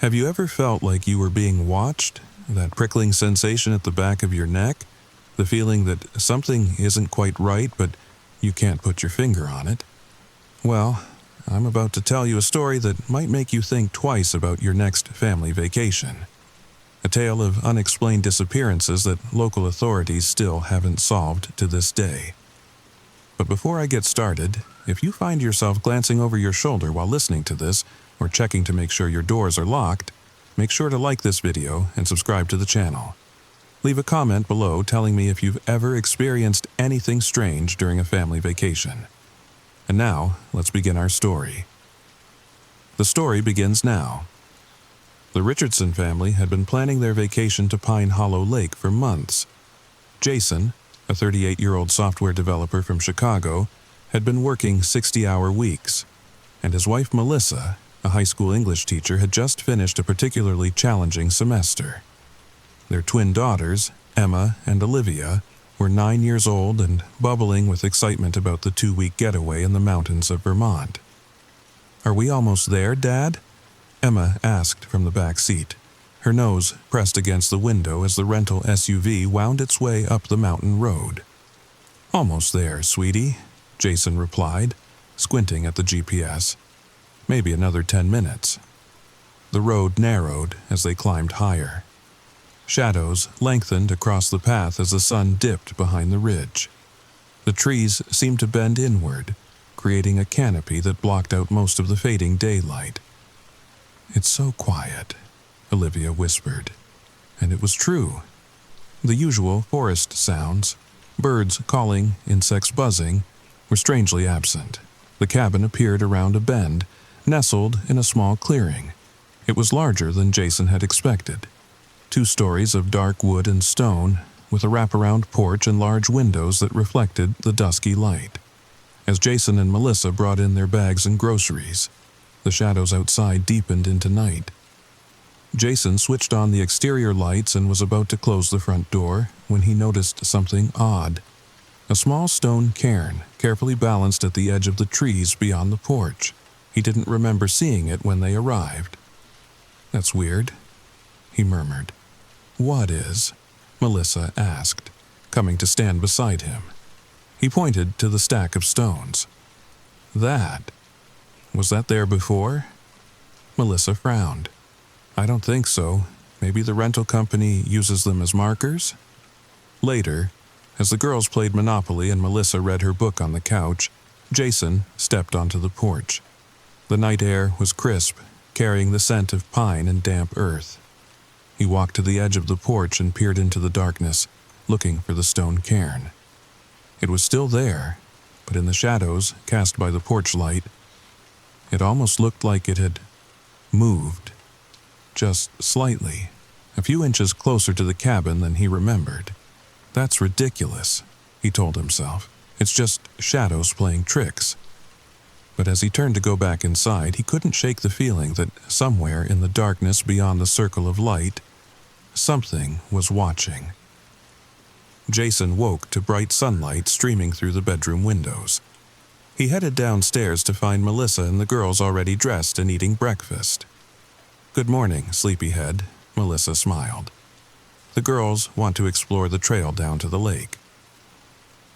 Have you ever felt like you were being watched? That prickling sensation at the back of your neck? The feeling that something isn't quite right, but you can't put your finger on it? Well, I'm about to tell you a story that might make you think twice about your next family vacation. A tale of unexplained disappearances that local authorities still haven't solved to this day. But before I get started, if you find yourself glancing over your shoulder while listening to this, or checking to make sure your doors are locked, make sure to like this video and subscribe to the channel. Leave a comment below telling me if you've ever experienced anything strange during a family vacation. And now, let's begin our story. The story begins now. The Richardson family had been planning their vacation to Pine Hollow Lake for months. Jason, a 38-year-old software developer from Chicago, had been working 60-hour weeks, and his wife Melissa, a high school English teacher, had just finished a particularly challenging semester. Their twin daughters, Emma and Olivia, were 9 years old and bubbling with excitement about the 2-week getaway in the mountains of Vermont. "Are we almost there, Dad?" Emma asked from the back seat, her nose pressed against the window as the rental SUV wound its way up the mountain road. "Almost there, sweetie," Jason replied, squinting at the GPS. "Maybe another 10 minutes. The road narrowed as they climbed higher. Shadows lengthened across the path as the sun dipped behind the ridge. The trees seemed to bend inward, creating a canopy that blocked out most of the fading daylight. "It's so quiet," Olivia whispered. And it was true. The usual forest sounds, birds calling, insects buzzing, were strangely absent. The cabin appeared around a bend, nestled in a small clearing. It was larger than Jason had expected. 2 stories of dark wood and stone, with a wraparound porch and large windows that reflected the dusky light. As Jason and Melissa brought in their bags and groceries, the shadows outside deepened into night. Jason switched on the exterior lights and was about to close the front door when he noticed something odd. A small stone cairn, carefully balanced at the edge of the trees beyond the porch. He didn't remember seeing it when they arrived. "That's weird," he murmured. "What is?" Melissa asked, coming to stand beside him. He pointed to the stack of stones. "That? Was that there before?" Melissa frowned. "I don't think so. Maybe the rental company uses them as markers?" Later, as the girls played Monopoly and Melissa read her book on the couch, Jason stepped onto the porch. The night air was crisp, carrying the scent of pine and damp earth. He walked to the edge of the porch and peered into the darkness, looking for the stone cairn. It was still there, but in the shadows cast by the porch light, it almost looked like it had moved. Just slightly, a few inches closer to the cabin than he remembered. "That's ridiculous," he told himself. "It's just shadows playing tricks." But as he turned to go back inside, he couldn't shake the feeling that somewhere in the darkness beyond the circle of light, something was watching. Jason woke to bright sunlight streaming through the bedroom windows. He headed downstairs to find Melissa and the girls already dressed and eating breakfast. "Good morning, sleepyhead," Melissa smiled. "The girls want to explore the trail down to the lake."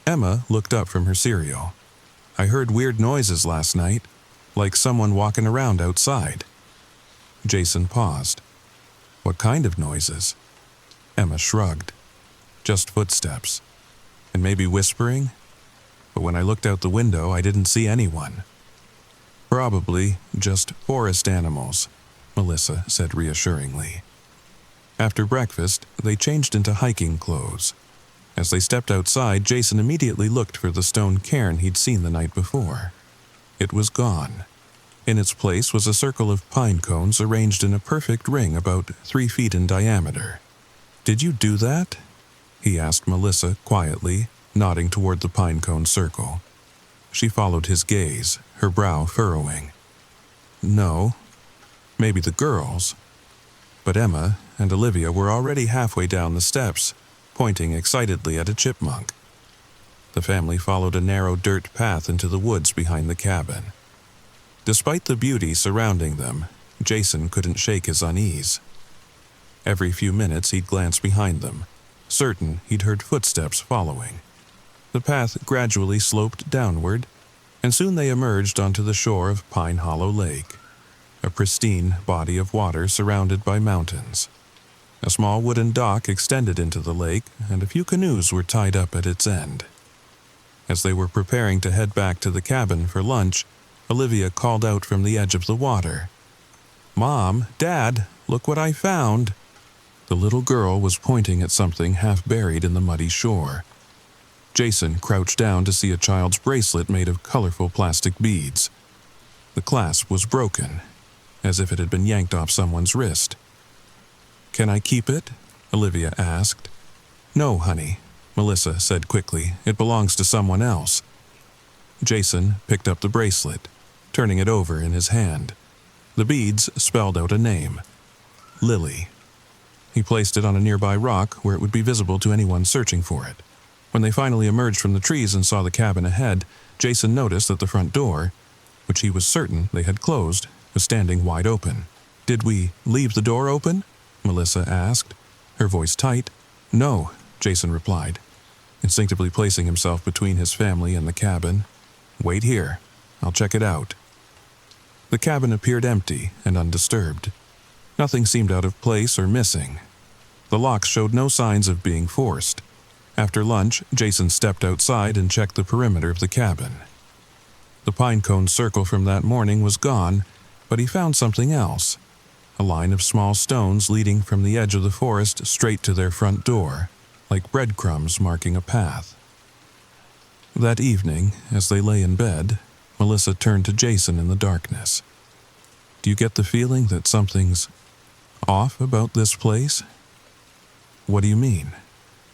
Emma looked up from her cereal. "I heard weird noises last night, like someone walking around outside." Jason paused. "What kind of noises?" Emma shrugged. "Just footsteps. And maybe whispering. But when I looked out the window, I didn't see anyone." "Probably just forest animals," Melissa said reassuringly. After breakfast, they changed into hiking clothes. As they stepped outside, Jason immediately looked for the stone cairn he'd seen the night before. It was gone. In its place was a circle of pine cones arranged in a perfect ring about 3 feet in diameter. "Did you do that?" he asked Melissa quietly, nodding toward the pine cone circle. She followed his gaze, her brow furrowing. "No. Maybe the girls." But Emma and Olivia were already halfway down the steps, pointing excitedly at a chipmunk. The family followed a narrow dirt path into the woods behind the cabin. Despite the beauty surrounding them, Jason couldn't shake his unease. Every few minutes he'd glance behind them, certain he'd heard footsteps following. The path gradually sloped downward, and soon they emerged onto the shore of Pine Hollow Lake, a pristine body of water surrounded by mountains. A small wooden dock extended into the lake, and a few canoes were tied up at its end. As they were preparing to head back to the cabin for lunch, Olivia called out from the edge of the water, "Mom, Dad, look what I found!" The little girl was pointing at something half buried in the muddy shore. Jason crouched down to see a child's bracelet made of colorful plastic beads. The clasp was broken, as if it had been yanked off someone's wrist. "Can I keep it?" Olivia asked. "No, honey," Melissa said quickly. "It belongs to someone else." Jason picked up the bracelet, turning it over in his hand. The beads spelled out a name, Lily. He placed it on a nearby rock where it would be visible to anyone searching for it. When they finally emerged from the trees and saw the cabin ahead, Jason noticed that the front door, which he was certain they had closed, was standing wide open. "Did we leave the door open?" Melissa asked, her voice tight. "No," Jason replied, instinctively placing himself between his family and the cabin. "Wait here. I'll check it out." The cabin appeared empty and undisturbed. Nothing seemed out of place or missing. The locks showed no signs of being forced. After lunch, Jason stepped outside and checked the perimeter of the cabin. The pine cone circle from that morning was gone, but he found something else. A line of small stones leading from the edge of the forest straight to their front door, like breadcrumbs marking a path. That evening, as they lay in bed, Melissa turned to Jason in the darkness. "Do you get the feeling that something's off about this place?" "What do you mean?"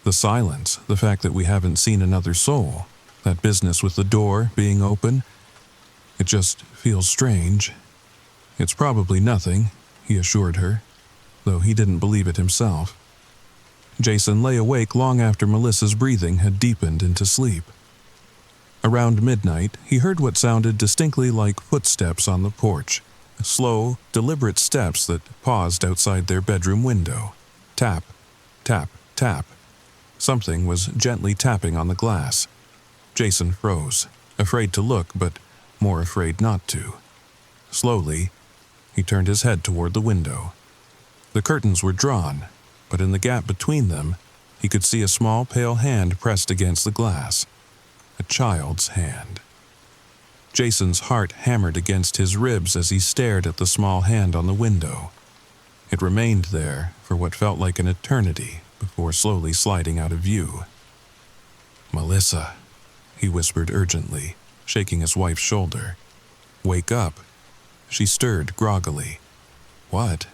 "The silence, the fact that we haven't seen another soul, that business with the door being open. It just feels strange." "It's probably nothing," he assured her, though he didn't believe it himself. Jason lay awake long after Melissa's breathing had deepened into sleep. Around midnight, he heard what sounded distinctly like footsteps on the porch, slow, deliberate steps that paused outside their bedroom window. Tap, tap, tap. Something was gently tapping on the glass. Jason froze, afraid to look, but more afraid not to. Slowly, he turned his head toward the window. The curtains were drawn, but in the gap between them, he could see a small pale hand pressed against the glass. A child's hand. Jason's heart hammered against his ribs as he stared at the small hand on the window. It remained there for what felt like an eternity before slowly sliding out of view. "Melissa," he whispered urgently, shaking his wife's shoulder. "Wake up." She stirred groggily. "What?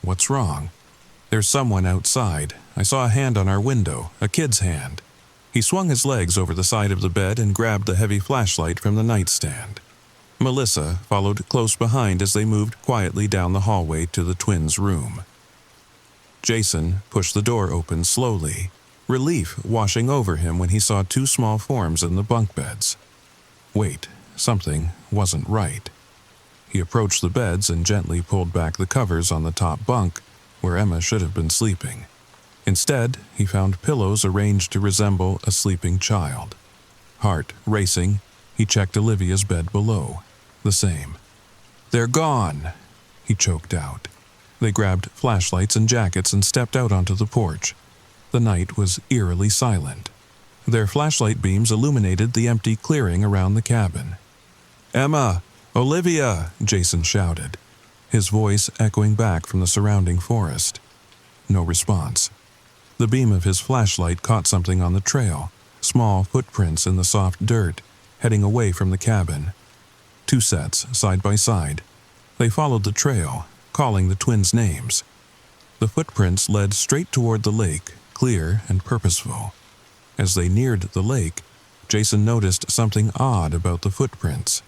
What's wrong?" "There's someone outside. I saw a hand on our window, a kid's hand." He swung his legs over the side of the bed and grabbed the heavy flashlight from the nightstand. Melissa followed close behind as they moved quietly down the hallway to the twins' room. Jason pushed the door open slowly, relief washing over him when he saw two small forms in the bunk beds. Wait, something wasn't right. He approached the beds and gently pulled back the covers on the top bunk, where Emma should have been sleeping. Instead, he found pillows arranged to resemble a sleeping child. Heart racing, he checked Olivia's bed below. The same. "They're gone," he choked out. They grabbed flashlights and jackets and stepped out onto the porch. The night was eerily silent. Their flashlight beams illuminated the empty clearing around the cabin. "Emma! Olivia!" Jason shouted, his voice echoing back from the surrounding forest. No response. The beam of his flashlight caught something on the trail, small footprints in the soft dirt, heading away from the cabin. Two sets, side by side. They followed the trail, calling the twins' names. The footprints led straight toward the lake, clear and purposeful. As they neared the lake, Jason noticed something odd about the footprints.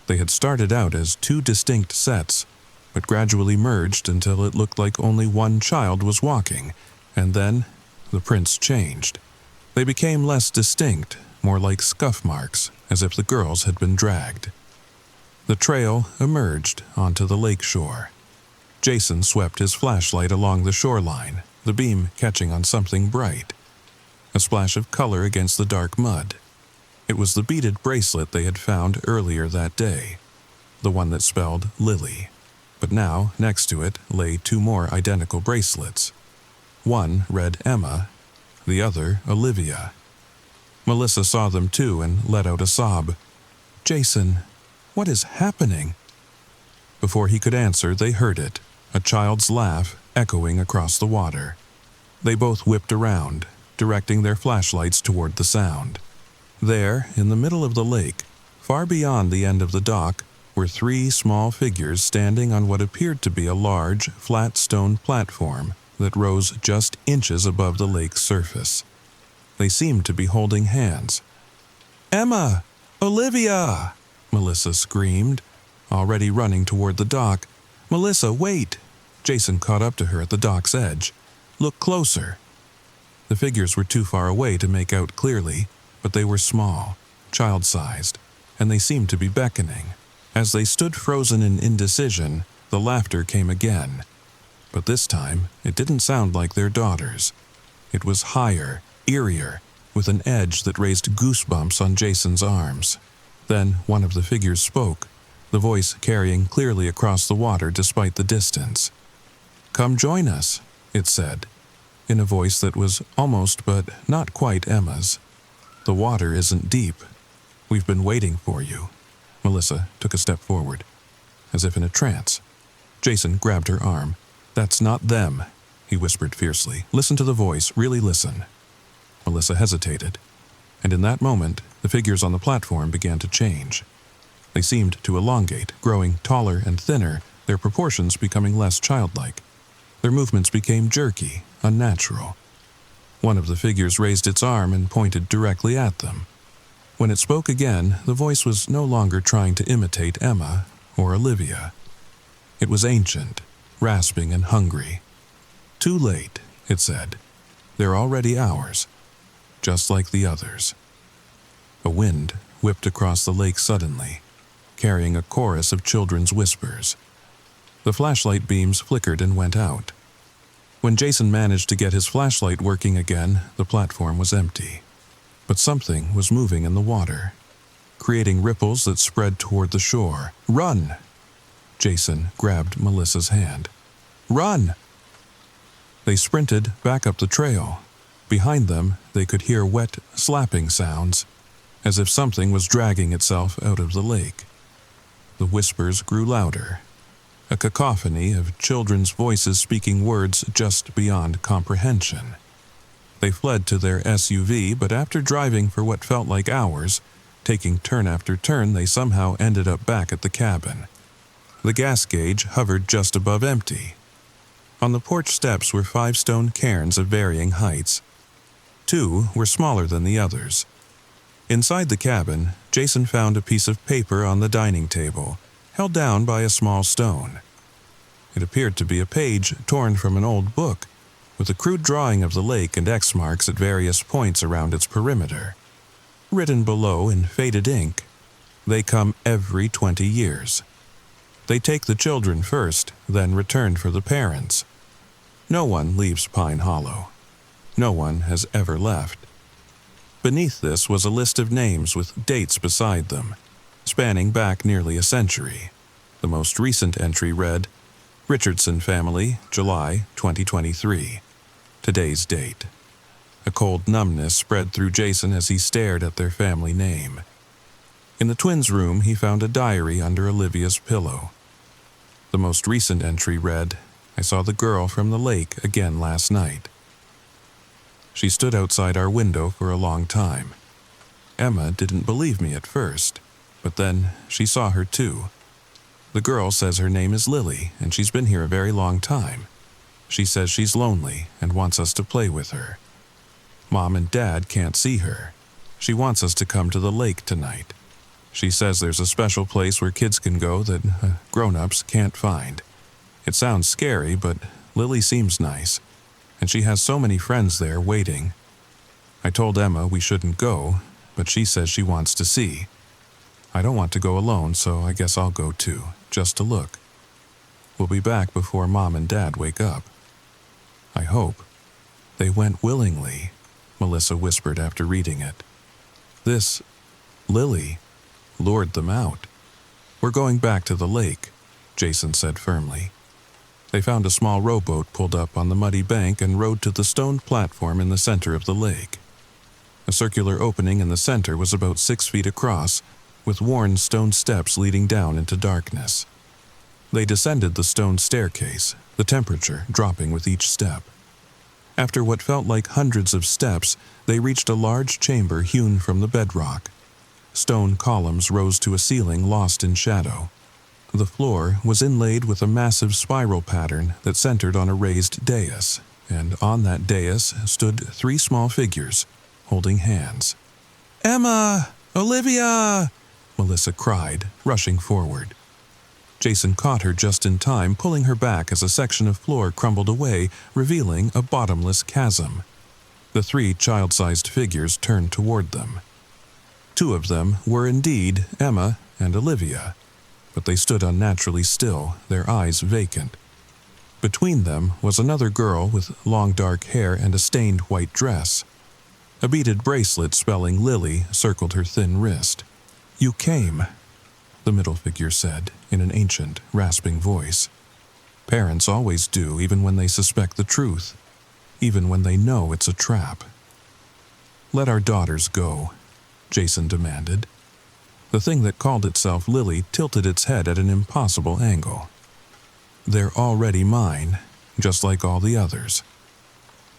They had started out as two distinct sets, but gradually merged until it looked like only one child was walking, and then the prints changed. They became less distinct, more like scuff marks, as if the girls had been dragged. The trail emerged onto the lake shore. Jason swept his flashlight along the shoreline, the beam catching on something bright. A splash of color against the dark mud. It was the beaded bracelet they had found earlier that day, the one that spelled Lily. But now, next to it, lay two more identical bracelets. One read Emma, the other Olivia. Melissa saw them too and let out a sob. "Jason, what is happening?" Before he could answer, they heard it, a child's laugh echoing across the water. They both whipped around, directing their flashlights toward the sound. There, in the middle of the lake, far beyond the end of the dock, were three small figures standing on what appeared to be a large, flat stone platform that rose just inches above the lake's surface. They seemed to be holding hands. "Emma! Olivia!" Melissa screamed, already running toward the dock. "Melissa, wait!" Jason caught up to her at the dock's edge. "Look closer." The figures were too far away to make out clearly, but they were small, child-sized, and they seemed to be beckoning. As they stood frozen in indecision, the laughter came again. But this time, it didn't sound like their daughters. It was higher, eerier, with an edge that raised goosebumps on Jason's arms. Then one of the figures spoke, the voice carrying clearly across the water despite the distance. "Come join us," it said, in a voice that was almost but not quite Emma's. "The water isn't deep. We've been waiting for you." Melissa took a step forward, as if in a trance. Jason grabbed her arm. "That's not them," he whispered fiercely. "Listen to the voice, really listen." Melissa hesitated, and in that moment, the figures on the platform began to change. They seemed to elongate, growing taller and thinner, their proportions becoming less childlike. Their movements became jerky, unnatural. One of the figures raised its arm and pointed directly at them. When it spoke again, the voice was no longer trying to imitate Emma or Olivia. It was ancient, rasping and hungry. "Too late," it said. "They're already ours, just like the others." A wind whipped across the lake suddenly, carrying a chorus of children's whispers. The flashlight beams flickered and went out. When Jason managed to get his flashlight working again, the platform was empty. But something was moving in the water, creating ripples that spread toward the shore. "Run!" Jason grabbed Melissa's hand. "Run!" They sprinted back up the trail. Behind them, they could hear wet, slapping sounds, as if something was dragging itself out of the lake. The whispers grew louder, a cacophony of children's voices speaking words just beyond comprehension. They fled to their SUV, but after driving for what felt like hours, taking turn after turn, they somehow ended up back at the cabin. The gas gauge hovered just above empty. On the porch steps were 5 stone cairns of varying heights. 2 were smaller than the others. Inside the cabin, Jason found a piece of paper on the dining table, held down by a small stone. It appeared to be a page torn from an old book, with a crude drawing of the lake and X marks at various points around its perimeter. Written below in faded ink, "They come every 20 years. They take the children first, then return for the parents. No one leaves Pine Hollow. No one has ever left." Beneath this was a list of names with dates beside them, spanning back nearly a century. The most recent entry read, "Richardson family, July 2023. Today's date." A cold numbness spread through Jason as he stared at their family name. In the twins' room, he found a diary under Olivia's pillow. The most recent entry read, "I saw the girl from the lake again last night. She stood outside our window for a long time. Emma didn't believe me at first, but then she saw her too. The girl says her name is Lily, and she's been here a very long time. She says she's lonely and wants us to play with her. Mom and Dad can't see her. She wants us to come to the lake tonight. She says there's a special place where kids can go that grown-ups can't find. It sounds scary, but Lily seems nice, and she has so many friends there waiting. I told Emma we shouldn't go, but she says she wants to see. I don't want to go alone, so I guess I'll go too, just to look." We'll be back before Mom and Dad wake up." "I hope." "They went willingly," Melissa whispered after reading it. "This Lily lured them out." "We're going back to the lake," Jason said firmly. They found a small rowboat pulled up on the muddy bank and rowed to the stone platform in the center of the lake. A circular opening in the center was about 6 feet across, with worn stone steps leading down into darkness. They descended the stone staircase, the temperature dropping with each step. After what felt like hundreds of steps, they reached a large chamber hewn from the bedrock. Stone columns rose to a ceiling lost in shadow. The floor was inlaid with a massive spiral pattern that centered on a raised dais, and on that dais stood 3 small figures, holding hands. "Emma! Olivia!" Melissa cried, rushing forward. Jason caught her just in time, pulling her back as a section of floor crumbled away, revealing a bottomless chasm. The 3 child-sized figures turned toward them. 2 of them were indeed Emma and Olivia, but they stood unnaturally still, their eyes vacant. Between them was another girl with long dark hair and a stained white dress. A beaded bracelet spelling Lily circled her thin wrist. "You came," the middle figure said in an ancient, rasping voice. "Parents always do, even when they suspect the truth, even when they know it's a trap." "Let our daughters go," Jason demanded. The thing that called itself Lily tilted its head at an impossible angle. "They're already mine, just like all the others."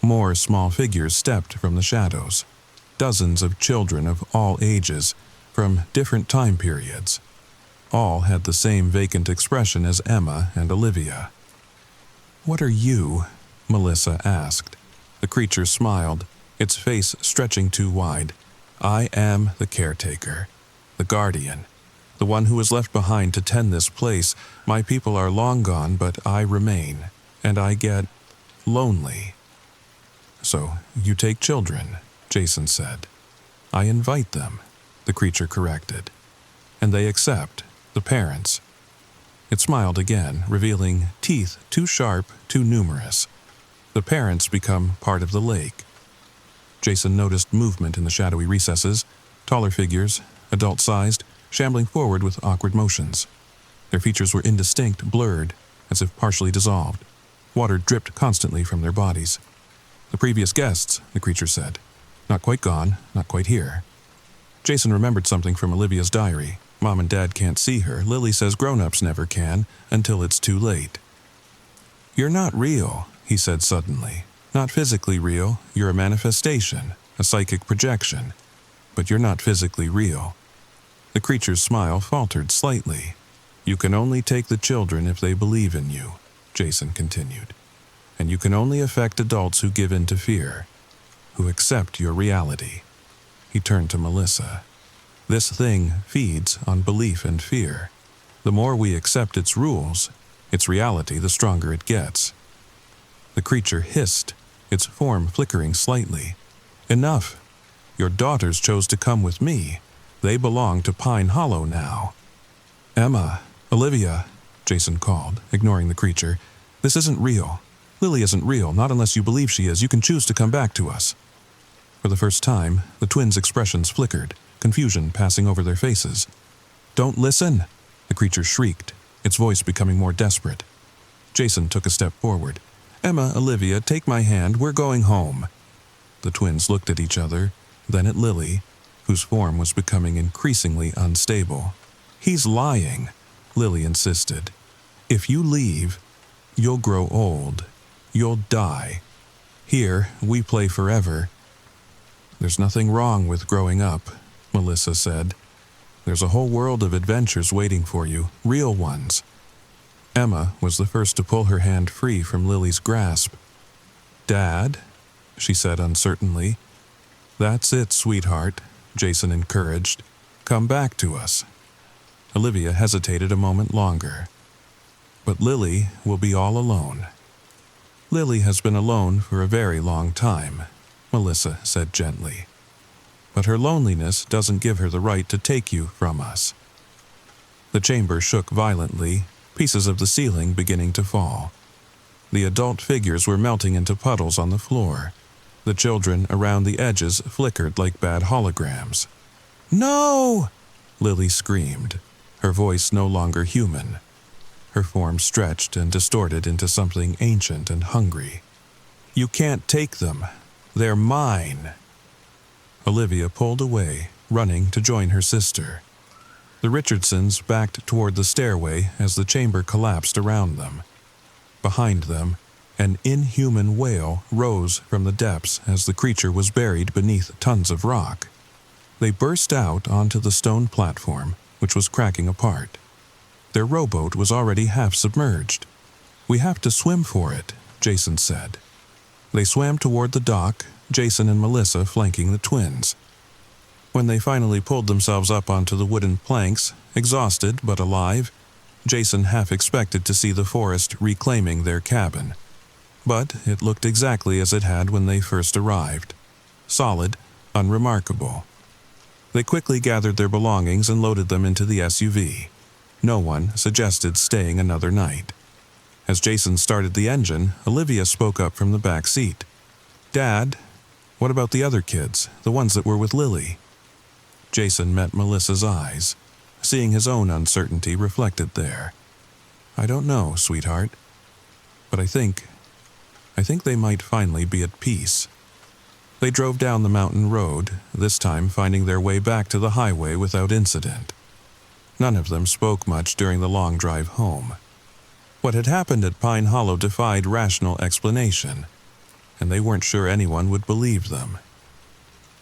More small figures stepped from the shadows. Dozens of children of all ages, from different time periods. All had the same vacant expression as Emma and Olivia. "What are you?" Melissa asked. The creature smiled, its face stretching too wide. "I am the caretaker, the guardian, the one who was left behind to tend this place. My people are long gone, but I remain, and I get lonely." "So you take children," Jason said. "I invite them," the creature corrected. "And they accept, the parents." It smiled again, revealing teeth too sharp, too numerous. The parents become part of the lake. Jason noticed movement in the shadowy recesses, taller figures, adult-sized, shambling forward with awkward motions. Their features were indistinct, blurred, as if partially dissolved. Water dripped constantly from their bodies. "The previous guests," the creature said. "Not quite gone, not quite here." Jason remembered something from Olivia's diary. Mom and Dad can't see her. Lily says grown-ups never can, until it's too late. "You're not real," he said suddenly. "Not physically real. You're a manifestation, a psychic projection. But you're not physically real." The creature's smile faltered slightly. "You can only take the children if they believe in you," Jason continued. "And you can only affect adults who give in to fear, who accept your reality." He turned to Melissa. "This thing feeds on belief and fear. The more we accept its rules, its reality, the stronger it gets." The creature hissed, its form flickering slightly. "Enough. Your daughters chose to come with me. They belong to Pine Hollow now." "Emma, Olivia," Jason called, ignoring the creature. "This isn't real. Lily isn't real, not unless you believe she is. You can choose to come back to us." For the first time, the twins' expressions flickered, confusion passing over their faces. "Don't listen!" the creature shrieked, its voice becoming more desperate. Jason took a step forward. "Emma, Olivia, take my hand. We're going home." The twins looked at each other, then at Lily, whose form was becoming increasingly unstable. "He's lying," Lily insisted. "If you leave, you'll grow old. You'll die. Here, we play forever." "There's nothing wrong with growing up," Melissa said. "There's a whole world of adventures waiting for you, real ones." Emma was the first to pull her hand free from Lily's grasp. "Dad?" she said uncertainly. "That's it, sweetheart," Jason encouraged. "Come back to us." Olivia hesitated a moment longer. "But Lily will be all alone." "Lily has been alone for a very long time," Melissa said gently. "But her loneliness doesn't give her the right to take you from us." The chamber shook violently, pieces of the ceiling beginning to fall. The adult figures were melting into puddles on the floor. The children around the edges flickered like bad holograms. "No!" Lily screamed, her voice no longer human. Her form stretched and distorted into something ancient and hungry. "You can't take them. They're mine." Olivia pulled away, running to join her sister. The Richardsons backed toward the stairway as the chamber collapsed around them. Behind them, an inhuman wail rose from the depths as the creature was buried beneath tons of rock. They burst out onto the stone platform, which was cracking apart. Their rowboat was already half submerged. "We have to swim for it," Jason said. They swam toward the dock, Jason and Melissa flanking the twins. When they finally pulled themselves up onto the wooden planks, exhausted but alive, Jason half expected to see the forest reclaiming their cabin. But it looked exactly as it had when they first arrived. Solid, unremarkable. They quickly gathered their belongings and loaded them into the SUV. No one suggested staying another night. As Jason started the engine, Olivia spoke up from the back seat. "Dad, what about the other kids, the ones that were with Lily?" Jason met Melissa's eyes, seeing his own uncertainty reflected there. "I don't know, sweetheart. But I think they might finally be at peace." They drove down the mountain road, this time finding their way back to the highway without incident. None of them spoke much during the long drive home. What had happened at Pine Hollow defied rational explanation, and they weren't sure anyone would believe them.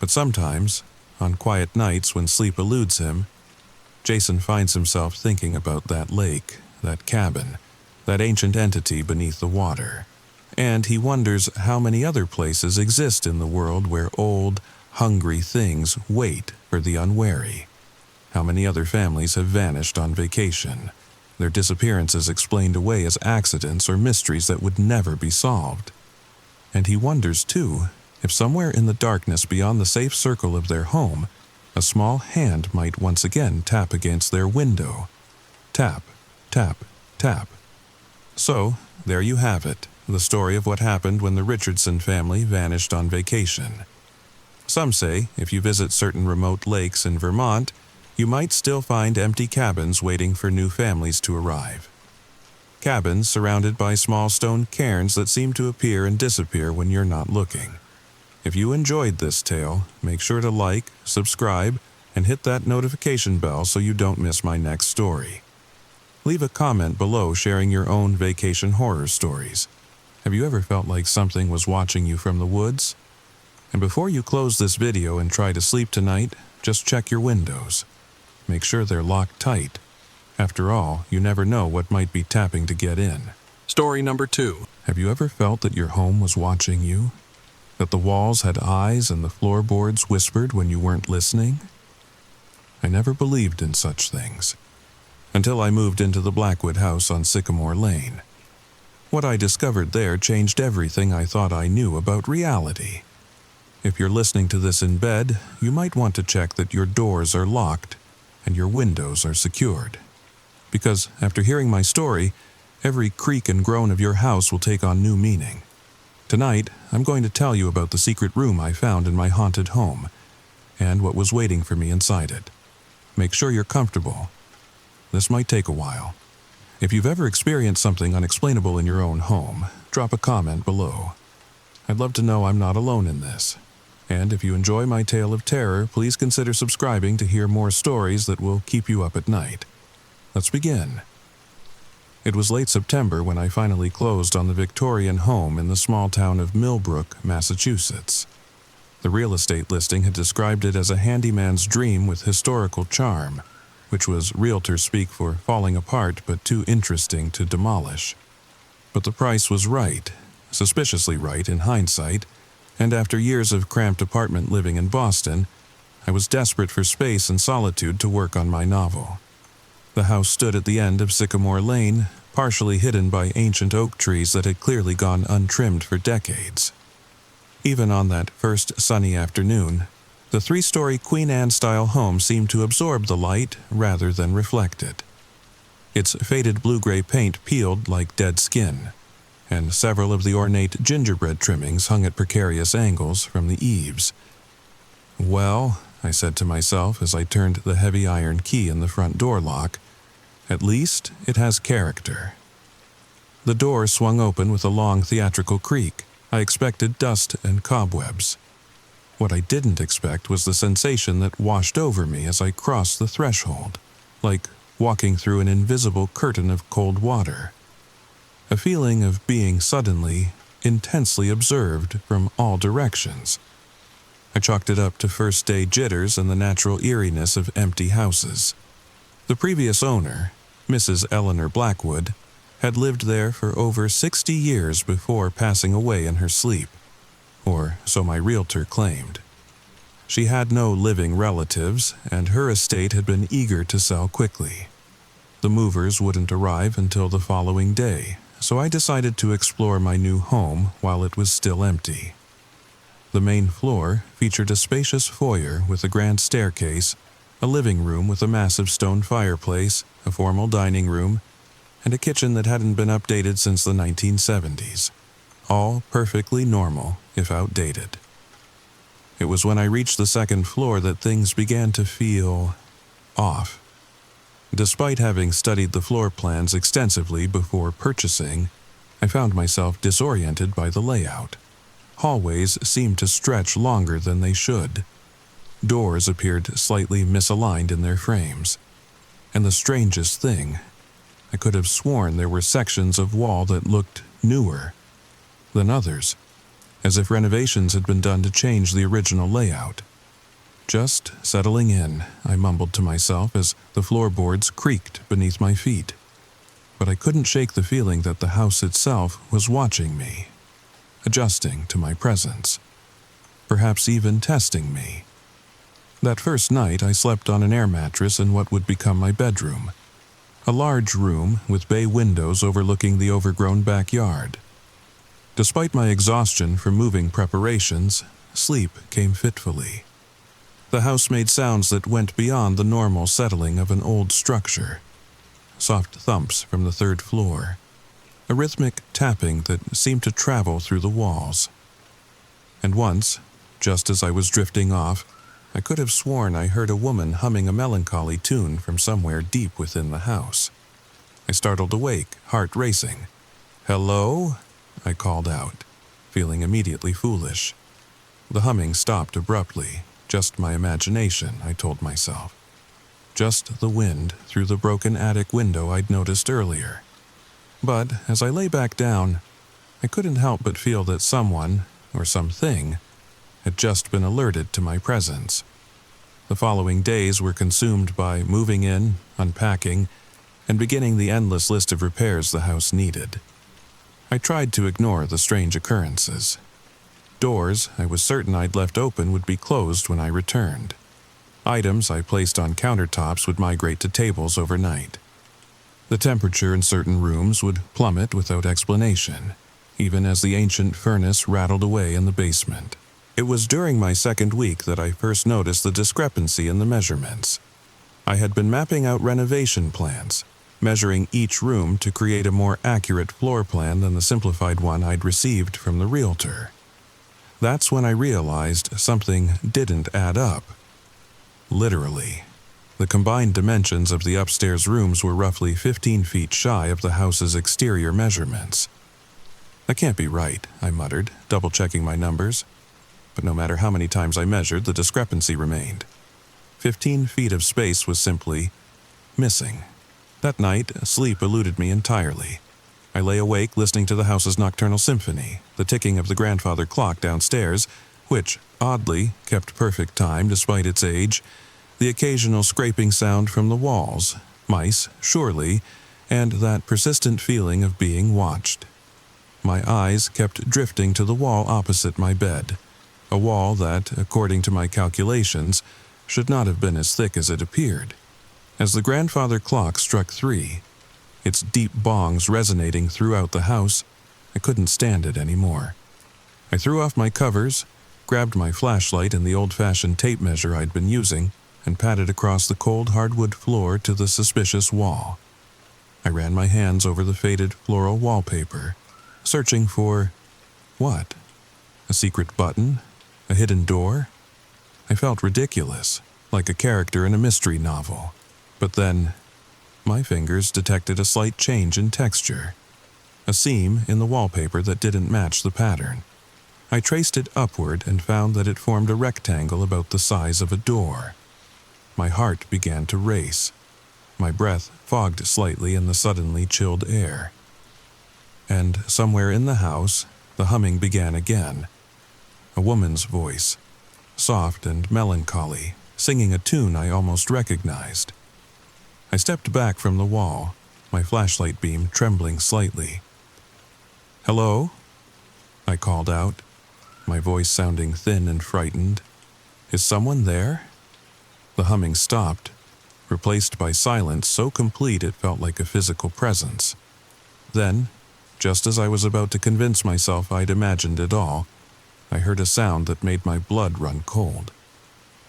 But sometimes, on quiet nights when sleep eludes him, Jason finds himself thinking about that lake, that cabin, that ancient entity beneath the water. And he wonders how many other places exist in the world where old, hungry things wait for the unwary. How many other families have vanished on vacation, their disappearances explained away as accidents or mysteries that would never be solved. And he wonders, too, if somewhere in the darkness beyond the safe circle of their home, a small hand might once again tap against their window. Tap, tap, tap. So, there you have it, the story of what happened when the Richardson family vanished on vacation. Some say if you visit certain remote lakes in Vermont, you might still find empty cabins waiting for new families to arrive. Cabins surrounded by small stone cairns that seem to appear and disappear when you're not looking. If you enjoyed this tale, make sure to like, subscribe, and hit that notification bell so you don't miss my next story. Leave a comment below sharing your own vacation horror stories. Have you ever felt like something was watching you from the woods? And before you close this video and try to sleep tonight, just check your windows. Make sure they're locked tight. After all, you never know what might be tapping to get in. Story number 2. Have you ever felt that your home was watching you? That the walls had eyes and the floorboards whispered when you weren't listening? I never believed in such things, until I moved into the Blackwood house on Sycamore Lane. What I discovered there changed everything I thought I knew about reality. If you're listening to this in bed, you might want to check that your doors are locked and your windows are secured. Because after hearing my story, every creak and groan of your house will take on new meaning. Tonight, I'm going to tell you about the secret room I found in my haunted home, and what was waiting for me inside it. Make sure you're comfortable. This might take a while. If you've ever experienced something unexplainable in your own home, drop a comment below. I'd love to know I'm not alone in this. And if you enjoy my tale of terror, please consider subscribing to hear more stories that will keep you up at night. Let's begin. It was late September when I finally closed on the Victorian home in the small town of Millbrook, Massachusetts. The real estate listing had described it as a handyman's dream with historical charm, which was realtor speak for falling apart but too interesting to demolish. But the price was right, suspiciously right in hindsight, and after years of cramped apartment living in Boston, I was desperate for space and solitude to work on my novel. The house stood at the end of Sycamore Lane, partially hidden by ancient oak trees that had clearly gone untrimmed for decades. Even on that first sunny afternoon, the 3-story Queen Anne-style home seemed to absorb the light rather than reflect it. its faded blue-gray paint peeled like dead skin, and several of the ornate gingerbread trimmings hung at precarious angles from the eaves. "Well," I said to myself as I turned the heavy iron key in the front door lock, "at least it has character." The door swung open with a long theatrical creak. I expected dust and cobwebs. What I didn't expect was the sensation that washed over me as I crossed the threshold, like walking through an invisible curtain of cold water. A feeling of being suddenly, intensely observed from all directions. I chalked it up to first-day jitters and the natural eeriness of empty houses. The previous owner, Mrs. Eleanor Blackwood, had lived there for over 60 years before passing away in her sleep, or so my realtor claimed. She had no living relatives, and her estate had been eager to sell quickly. The movers wouldn't arrive until the following day, so I decided to explore my new home while it was still empty. The main floor featured a spacious foyer with a grand staircase, a living room with a massive stone fireplace, a formal dining room, and a kitchen that hadn't been updated since the 1970s. All perfectly normal, if outdated. It was when I reached the second floor that things began to feel off. Despite having studied the floor plans extensively before purchasing, I found myself disoriented by the layout. Hallways seemed to stretch longer than they should. Doors appeared slightly misaligned in their frames. And the strangest thing, I could have sworn there were sections of wall that looked newer than others, as if renovations had been done to change the original layout. "Just settling in," I mumbled to myself as the floorboards creaked beneath my feet. But I couldn't shake the feeling that the house itself was watching me, adjusting to my presence, perhaps even testing me. That first night I slept on an air mattress in what would become my bedroom, a large room with bay windows overlooking the overgrown backyard. Despite my exhaustion from moving preparations, sleep came fitfully. The house made sounds that went beyond the normal settling of an old structure. Soft thumps from the third floor, a rhythmic tapping that seemed to travel through the walls. And once, just as I was drifting off, I could have sworn I heard a woman humming a melancholy tune from somewhere deep within the house. I startled awake, heart racing. "Hello?" I called out, feeling immediately foolish. The humming stopped abruptly. Just my imagination, I told myself. Just the wind through the broken attic window I'd noticed earlier. But as I lay back down, I couldn't help but feel that someone, or something, had just been alerted to my presence. The following days were consumed by moving in, unpacking, and beginning the endless list of repairs the house needed. I tried to ignore the strange occurrences. Doors I was certain I'd left open would be closed when I returned. Items I placed on countertops would migrate to tables overnight. The temperature in certain rooms would plummet without explanation, even as the ancient furnace rattled away in the basement. It was during my second week that I first noticed the discrepancy in the measurements. I had been mapping out renovation plans, measuring each room to create a more accurate floor plan than the simplified one I'd received from the realtor. That's when I realized something didn't add up. Literally, the combined dimensions of the upstairs rooms were roughly 15 feet shy of the house's exterior measurements. "That can't be right," I muttered, double-checking my numbers. But no matter how many times I measured, the discrepancy remained. 15 feet of space was simply missing. That night, sleep eluded me entirely. I lay awake listening to the house's nocturnal symphony, the ticking of the grandfather clock downstairs, which, oddly, kept perfect time despite its age, the occasional scraping sound from the walls, mice, surely, and that persistent feeling of being watched. My eyes kept drifting to the wall opposite my bed, a wall that, according to my calculations, should not have been as thick as it appeared. As the grandfather clock struck 3, its deep bongs resonating throughout the house, I couldn't stand it anymore. I threw off my covers, grabbed my flashlight and the old-fashioned tape measure I'd been using, and patted across the cold hardwood floor to the suspicious wall. I ran my hands over the faded floral wallpaper, searching for what? A secret button? A hidden door? I felt ridiculous, like a character in a mystery novel. But then, my fingers detected a slight change in texture, a seam in the wallpaper that didn't match the pattern. I traced it upward and found that it formed a rectangle about the size of a door. My heart began to race. My breath fogged slightly in the suddenly chilled air. And somewhere in the house, the humming began again. A woman's voice, soft and melancholy, singing a tune I almost recognized. I stepped back from the wall, my flashlight beam trembling slightly. "Hello?" I called out, my voice sounding thin and frightened. "Is someone there?" The humming stopped, replaced by silence so complete it felt like a physical presence. Then, just as I was about to convince myself I'd imagined it all, I heard a sound that made my blood run cold.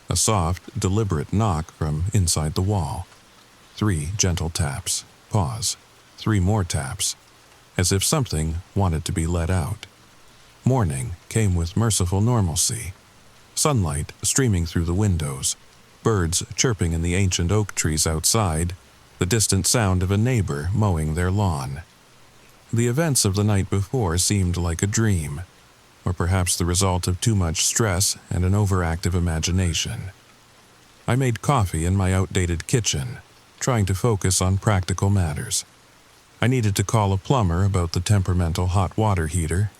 A soft, deliberate knock from inside the wall. 3 gentle taps, pause, 3 more taps, as if something wanted to be let out. Morning came with merciful normalcy. Sunlight streaming through the windows, birds chirping in the ancient oak trees outside, the distant sound of a neighbor mowing their lawn. The events of the night before seemed like a dream, or perhaps the result of too much stress and an overactive imagination. I made coffee in my outdated kitchen, trying to focus on practical matters. I needed to call a plumber about the temperamental hot water heater.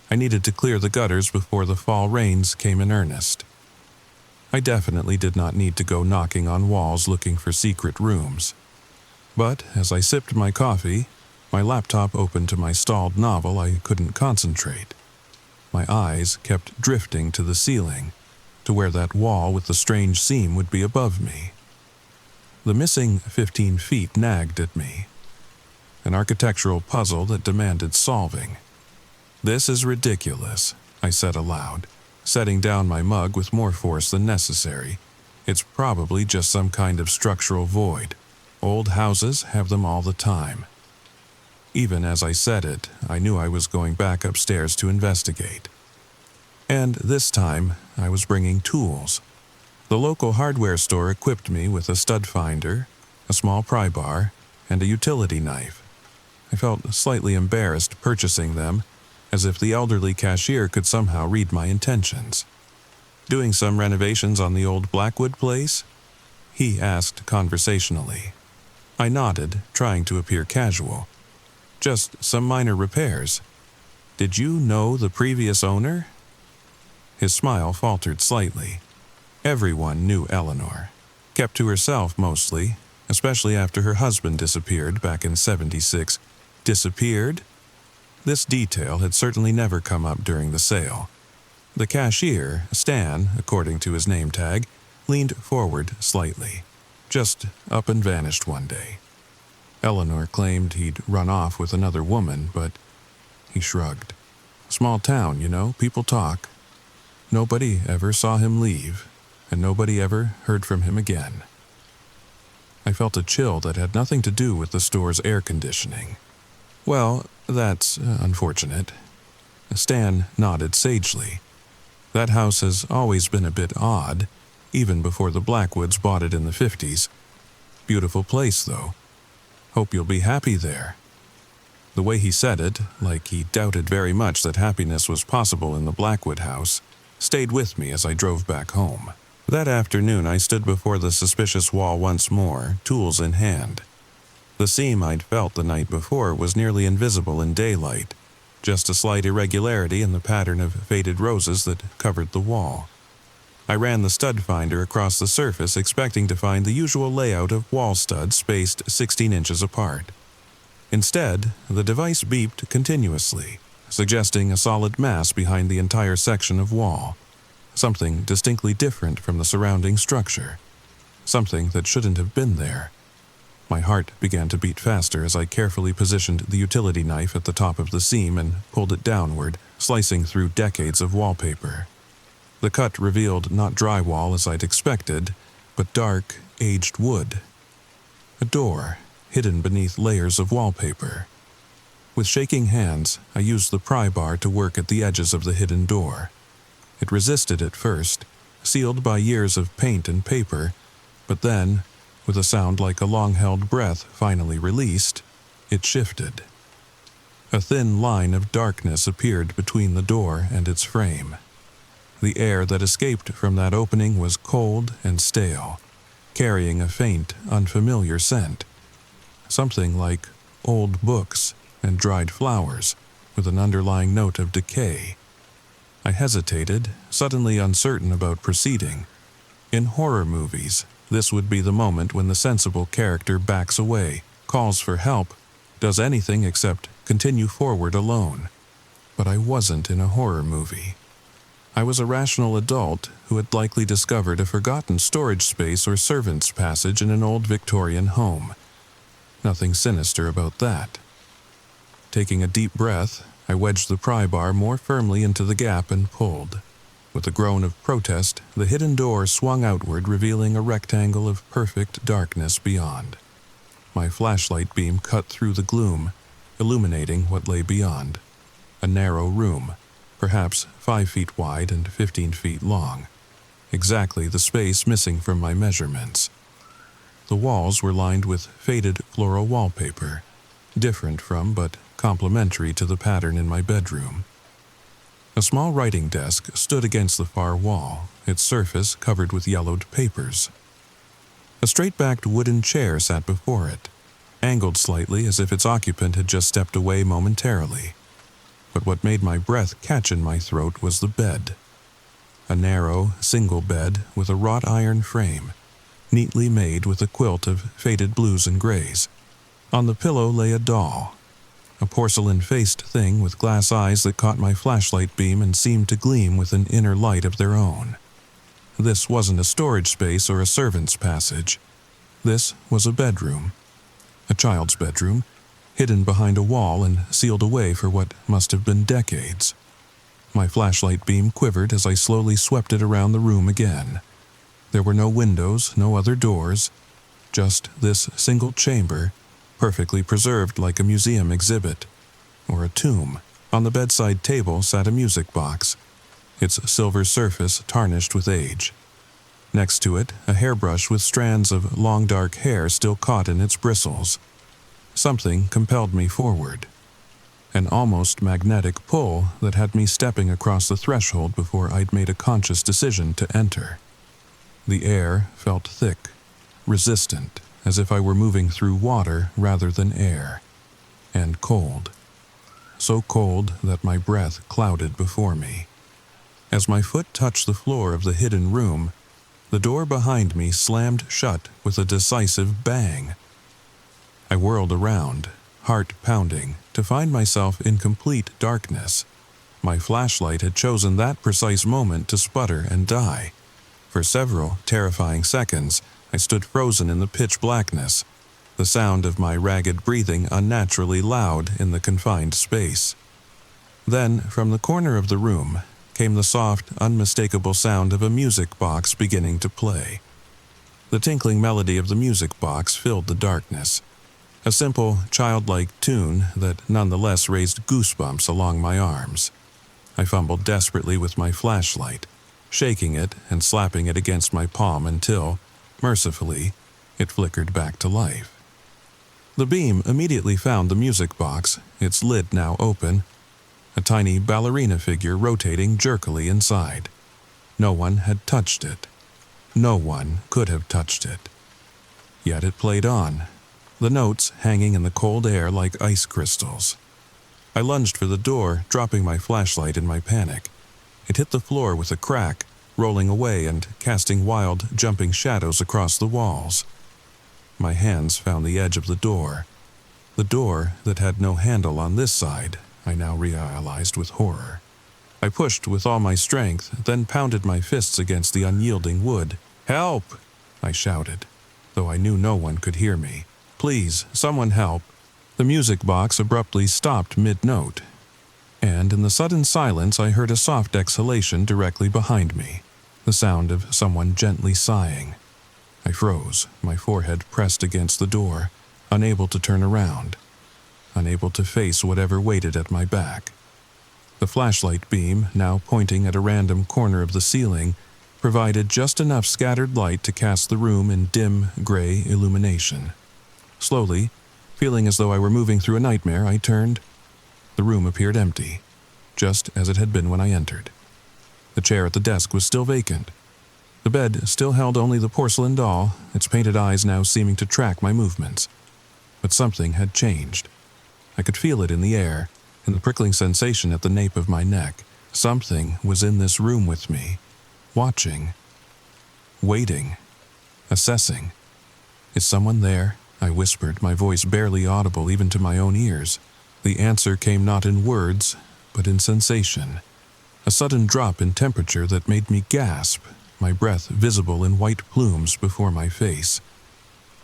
I needed to clear the gutters before the fall rains came in earnest. I definitely did not need to go knocking on walls looking for secret rooms. But as I sipped my coffee, my laptop opened to my stalled novel. I couldn't concentrate. My eyes kept drifting to the ceiling, to where that wall with the strange seam would be above me. The missing 15 feet nagged at me. An architectural puzzle that demanded solving. "This is ridiculous," I said aloud, setting down my mug with more force than necessary. "It's probably just some kind of structural void. Old houses have them all the time." Even as I said it, I knew I was going back upstairs to investigate. And this time, I was bringing tools. The local hardware store equipped me with a stud finder, a small pry bar, and a utility knife. I felt slightly embarrassed purchasing them, as if the elderly cashier could somehow read my intentions. "Doing some renovations on the old Blackwood place?" he asked conversationally. I nodded, trying to appear casual. "Just some minor repairs. Did you know the previous owner?" His smile faltered slightly. Everyone knew Eleanor. Kept to herself mostly, especially after her husband disappeared back in '76. Disappeared? This detail had certainly never come up during the sale. The cashier, Stan, according to his name tag, leaned forward slightly. Just up and vanished one day. Eleanor claimed he'd run off with another woman, but he shrugged. Small town, you know, people talk. Nobody ever saw him leave, and nobody ever heard from him again. I felt a chill that had nothing to do with the store's air conditioning. "Well, that's unfortunate." Stan nodded sagely. "That house has always been a bit odd, even before the Blackwoods bought it in the '50s. Beautiful place, though. Hope you'll be happy there." The way he said it, like he doubted very much that happiness was possible in the Blackwood house, stayed with me as I drove back home. That afternoon I stood before the suspicious wall once more, tools in hand. The seam I'd felt the night before was nearly invisible in daylight, just a slight irregularity in the pattern of faded roses that covered the wall. I ran the stud finder across the surface, expecting to find the usual layout of wall studs spaced 16 inches apart. Instead, the device beeped continuously, suggesting a solid mass behind the entire section of wall. Something distinctly different from the surrounding structure. Something that shouldn't have been there. My heart began to beat faster as I carefully positioned the utility knife at the top of the seam and pulled it downward, slicing through decades of wallpaper. The cut revealed not drywall as I'd expected, but dark, aged wood. A door, hidden beneath layers of wallpaper. With shaking hands, I used the pry bar to work at the edges of the hidden door. It resisted at first, sealed by years of paint and paper, but then, with a sound like a long-held breath finally released, it shifted. A thin line of darkness appeared between the door and its frame. The air that escaped from that opening was cold and stale, carrying a faint, unfamiliar scent. Something like old books and dried flowers, with an underlying note of decay. I hesitated, suddenly uncertain about proceeding. In horror movies, this would be the moment when the sensible character backs away, calls for help, does anything except continue forward alone. But I wasn't in a horror movie. I was a rational adult who had likely discovered a forgotten storage space or servant's passage in an old Victorian home. Nothing sinister about that. Taking a deep breath, I wedged the pry bar more firmly into the gap and pulled. With a groan of protest, the hidden door swung outward, revealing a rectangle of perfect darkness beyond. My flashlight beam cut through the gloom, illuminating what lay beyond. A narrow room, perhaps 5 feet wide and 15 feet long. Exactly the space missing from my measurements. The walls were lined with faded floral wallpaper, different from but complementary to the pattern in my bedroom. A small writing desk stood against the far wall, its surface covered with yellowed papers. A straight-backed wooden chair sat before it, angled slightly as if its occupant had just stepped away momentarily. But what made my breath catch in my throat was the bed. A narrow, single bed with a wrought iron frame, neatly made with a quilt of faded blues and grays. On the pillow lay a doll, a porcelain-faced thing with glass eyes that caught my flashlight beam and seemed to gleam with an inner light of their own. This wasn't a storage space or a servant's passage. This was a bedroom. A child's bedroom, hidden behind a wall and sealed away for what must have been decades. My flashlight beam quivered as I slowly swept it around the room again. There were no windows, no other doors, just this single chamber, perfectly preserved like a museum exhibit, or a tomb. On the bedside table sat a music box, its silver surface tarnished with age. Next to it, a hairbrush with strands of long dark hair still caught in its bristles. Something compelled me forward. An almost magnetic pull that had me stepping across the threshold before I'd made a conscious decision to enter. The air felt thick, resistant, as if I were moving through water rather than air, and cold. So cold that my breath clouded before me. As my foot touched the floor of the hidden room, the door behind me slammed shut with a decisive bang. I whirled around, heart pounding, to find myself in complete darkness. My flashlight had chosen that precise moment to sputter and die. For several terrifying seconds, I stood frozen in the pitch blackness, the sound of my ragged breathing unnaturally loud in the confined space. Then, from the corner of the room, came the soft, unmistakable sound of a music box beginning to play. The tinkling melody of the music box filled the darkness, a simple, childlike tune that nonetheless raised goosebumps along my arms. I fumbled desperately with my flashlight, shaking it and slapping it against my palm until, mercifully, it flickered back to life. The beam immediately found the music box, its lid now open, a tiny ballerina figure rotating jerkily inside. No one had touched it. No one could have touched it. Yet it played on, the notes hanging in the cold air like ice crystals. I lunged for the door, dropping my flashlight in my panic. It hit the floor with a crack, rolling away and casting wild, jumping shadows across the walls. My hands found the edge of the door that had no handle on this side, I now realized with horror. I pushed with all my strength, then pounded my fists against the unyielding wood. "Help!" I shouted, though I knew no one could hear me. "Please, someone help." The music box abruptly stopped mid-note, and in the sudden silence I heard a soft exhalation directly behind me, the sound of someone gently sighing. I froze, my forehead pressed against the door, unable to turn around, unable to face whatever waited at my back. The flashlight beam, now pointing at a random corner of the ceiling, provided just enough scattered light to cast the room in dim, gray illumination. Slowly, feeling as though I were moving through a nightmare, I turned. The room appeared empty, just as it had been when I entered. The chair at the desk was still vacant. The bed still held only the porcelain doll, its painted eyes now seeming to track my movements. But something had changed. I could feel it in the air, in the prickling sensation at the nape of my neck. Something was in this room with me, watching, waiting, assessing. "Is someone there?" I whispered, my voice barely audible even to my own ears. The answer came not in words, but in sensation. A sudden drop in temperature that made me gasp, my breath visible in white plumes before my face.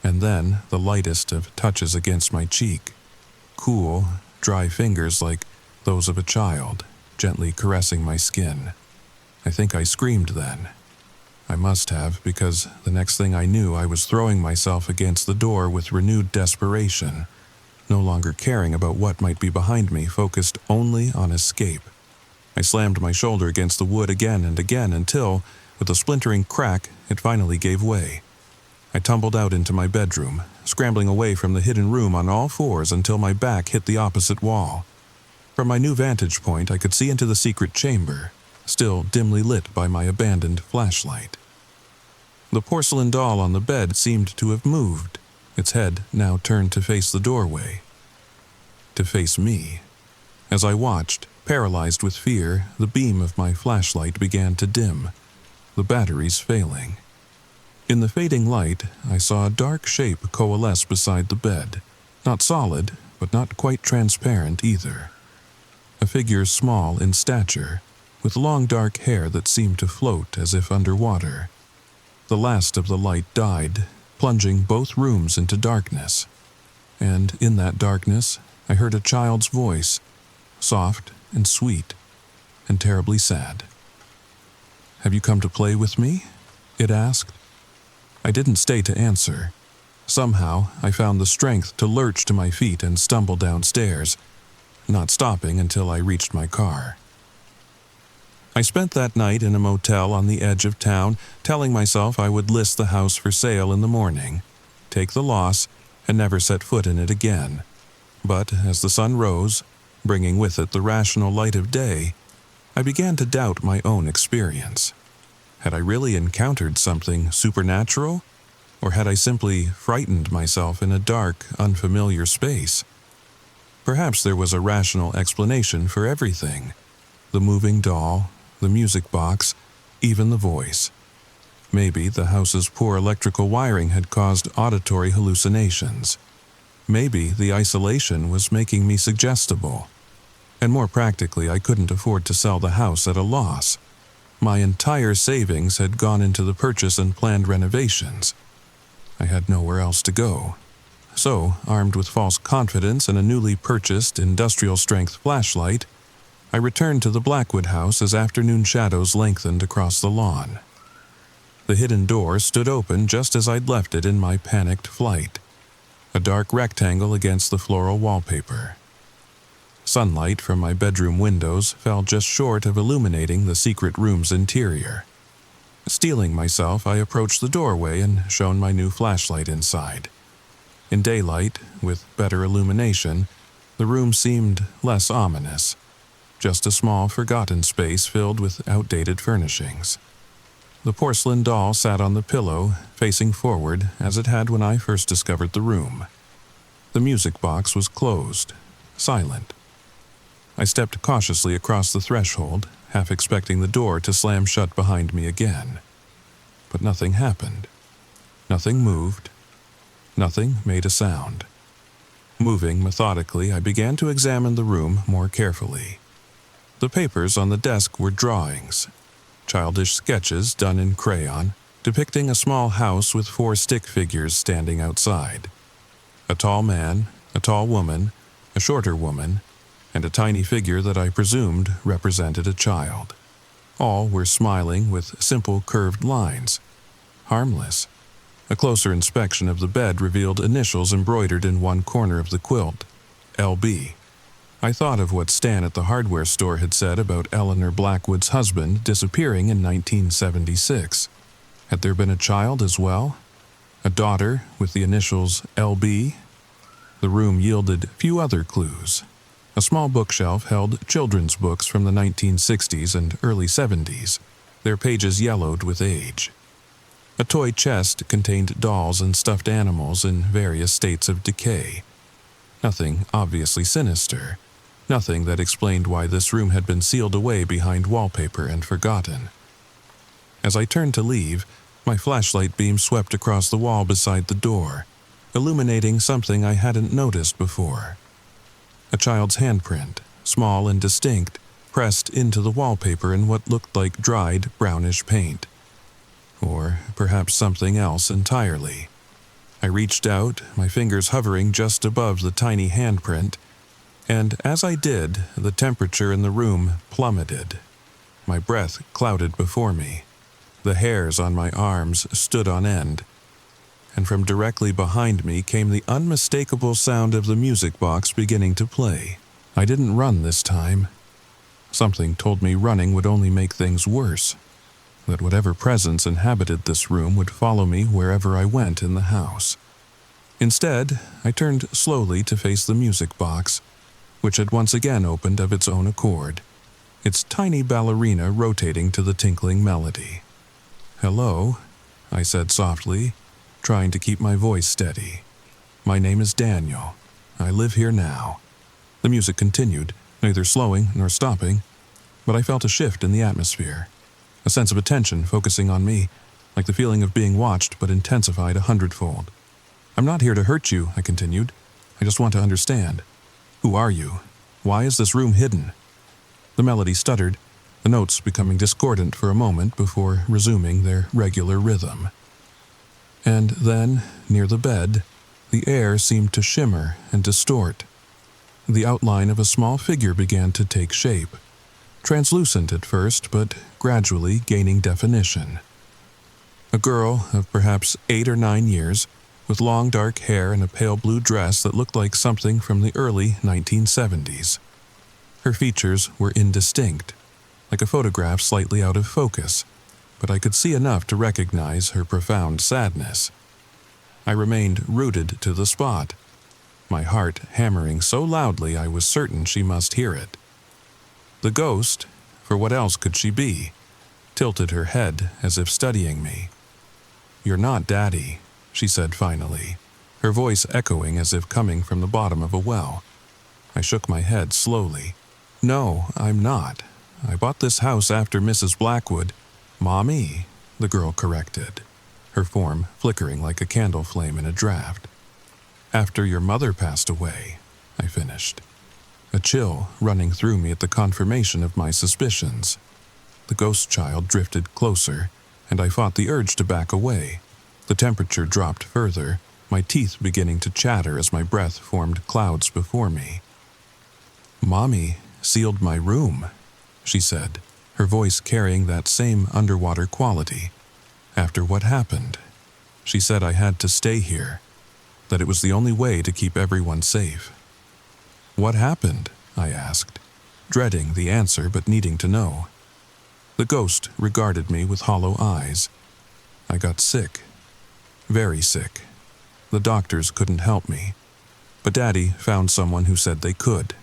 And then the lightest of touches against my cheek. Cool, dry fingers like those of a child, gently caressing my skin. I think I screamed then. I must have, because the next thing I knew I was throwing myself against the door with renewed desperation, no longer caring about what might be behind me, focused only on escape. I slammed my shoulder against the wood again and again until, with a splintering crack, it finally gave way. I tumbled out into my bedroom, scrambling away from the hidden room on all fours until my back hit the opposite wall. From my new vantage point, I could see into the secret chamber, still dimly lit by my abandoned flashlight. The porcelain doll on the bed seemed to have moved, its head now turned to face the doorway. To face me. As I watched, paralyzed with fear, the beam of my flashlight began to dim, the batteries failing. In the fading light, I saw a dark shape coalesce beside the bed, not solid, but not quite transparent either. A figure small in stature, with long dark hair that seemed to float as if underwater. The last of the light died, plunging both rooms into darkness. And in that darkness, I heard a child's voice, soft and sweet, and terribly sad. "Have you come to play with me?" it asked. I didn't stay to answer. Somehow, I found the strength to lurch to my feet and stumble downstairs, not stopping until I reached my car. I spent that night in a motel on the edge of town, telling myself I would list the house for sale in the morning, take the loss, and never set foot in it again. But as the sun rose, bringing with it the rational light of day, I began to doubt my own experience. Had I really encountered something supernatural? Or had I simply frightened myself in a dark, unfamiliar space? Perhaps there was a rational explanation for everything. The moving doll, the music box, even the voice. Maybe the house's poor electrical wiring had caused auditory hallucinations. Maybe the isolation was making me suggestible. And more practically, I couldn't afford to sell the house at a loss. My entire savings had gone into the purchase and planned renovations. I had nowhere else to go. So, armed with false confidence and a newly purchased industrial-strength flashlight, I returned to the Blackwood house as afternoon shadows lengthened across the lawn. The hidden door stood open just as I'd left it in my panicked flight, a dark rectangle against the floral wallpaper. Sunlight from my bedroom windows fell just short of illuminating the secret room's interior. Steeling myself, I approached the doorway and shone my new flashlight inside. In daylight, with better illumination, the room seemed less ominous, just a small, forgotten space filled with outdated furnishings. The porcelain doll sat on the pillow, facing forward as it had when I first discovered the room. The music box was closed, silent. I stepped cautiously across the threshold, half expecting the door to slam shut behind me again. But nothing happened. Nothing moved. Nothing made a sound. Moving methodically, I began to examine the room more carefully. The papers on the desk were drawings, childish sketches done in crayon, depicting a small house with 4 stick figures standing outside. A tall man, a tall woman, a shorter woman, and a tiny figure that I presumed represented a child. All were smiling with simple curved lines, harmless. A closer inspection of the bed revealed initials embroidered in one corner of the quilt, LB. I thought of what Stan at the hardware store had said about Eleanor Blackwood's husband disappearing in 1976. Had there been a child as well? A daughter with the initials LB? The room yielded few other clues. A small bookshelf held children's books from the 1960s and early 70s, their pages yellowed with age. A toy chest contained dolls and stuffed animals in various states of decay. Nothing obviously sinister, nothing that explained why this room had been sealed away behind wallpaper and forgotten. As I turned to leave, my flashlight beam swept across the wall beside the door, illuminating something I hadn't noticed before. A child's handprint, small and distinct, pressed into the wallpaper in what looked like dried, brownish paint. Or perhaps something else entirely. I reached out, my fingers hovering just above the tiny handprint, and as I did, the temperature in the room plummeted. My breath clouded before me. The hairs on my arms stood on end, and from directly behind me came the unmistakable sound of the music box beginning to play. I didn't run this time. Something told me running would only make things worse, that whatever presence inhabited this room would follow me wherever I went in the house. Instead, I turned slowly to face the music box, which had once again opened of its own accord, its tiny ballerina rotating to the tinkling melody. "Hello," I said softly, trying to keep my voice steady. "My name is Daniel. I live here now." The music continued, neither slowing nor stopping, but I felt a shift in the atmosphere. A sense of attention focusing on me, like the feeling of being watched but intensified 100-fold. "I'm not here to hurt you," I continued. "I just want to understand. Who are you? Why is this room hidden?" The melody stuttered, the notes becoming discordant for a moment before resuming their regular rhythm. And then, near the bed, the air seemed to shimmer and distort. The outline of a small figure began to take shape. Translucent at first, but gradually gaining definition. A girl of perhaps 8 or 9 years, with long dark hair and a pale blue dress that looked like something from the early 1970s. Her features were indistinct, like a photograph slightly out of focus, but I could see enough to recognize her profound sadness. I remained rooted to the spot, my heart hammering so loudly I was certain she must hear it. The ghost, for what else could she be, tilted her head as if studying me. "You're not Daddy," she said finally, her voice echoing as if coming from the bottom of a well. I shook my head slowly. "No, I'm not. I bought this house after Mrs. Blackwood." "Mommy," the girl corrected, her form flickering like a candle flame in a draft. "After your mother passed away," I finished. A chill running through me at the confirmation of my suspicions. The ghost child drifted closer, and I fought the urge to back away. The temperature dropped further, my teeth beginning to chatter as my breath formed clouds before me. "Mommy sealed my room," she said, her voice carrying that same underwater quality. "After what happened, she said I had to stay here, that it was the only way to keep everyone safe." "What happened?" I asked, dreading the answer but needing to know. The ghost regarded me with hollow eyes. "I got sick. Very sick. The doctors couldn't help me, but Daddy found someone who said they could.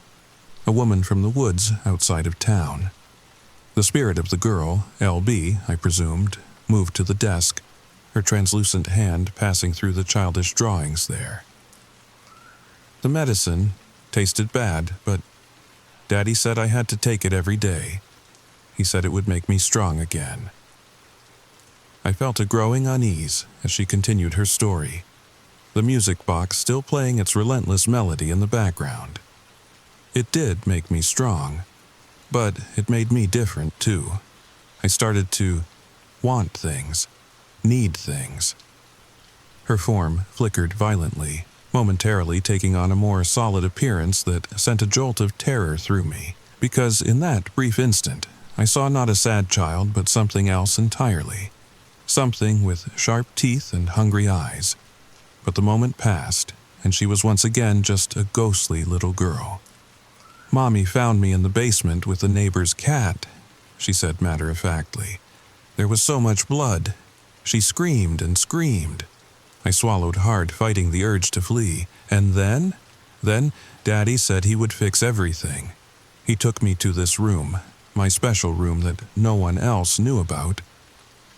A woman from the woods outside of town. The spirit of the girl, LB, I presumed, moved to the desk, her translucent hand passing through the childish drawings there. The medicine tasted bad, but Daddy said I had to take it every day. He said it would make me strong again." I felt a growing unease as she continued her story, the music box still playing its relentless melody in the background. It did make me strong, but it made me different too. I started to want things, need things. Her form flickered violently, momentarily taking on a more solid appearance that sent a jolt of terror through me, because in that brief instant, I saw not a sad child but something else entirely. something with sharp teeth and hungry eyes. But the moment passed, and she was once again just a ghostly little girl. "Mommy found me in the basement with the neighbor's cat," she said matter-of-factly. "There was so much blood. She screamed and screamed. I swallowed hard, fighting the urge to flee. And then Daddy said he would fix everything. He took me to this room, my special room that no one else knew about,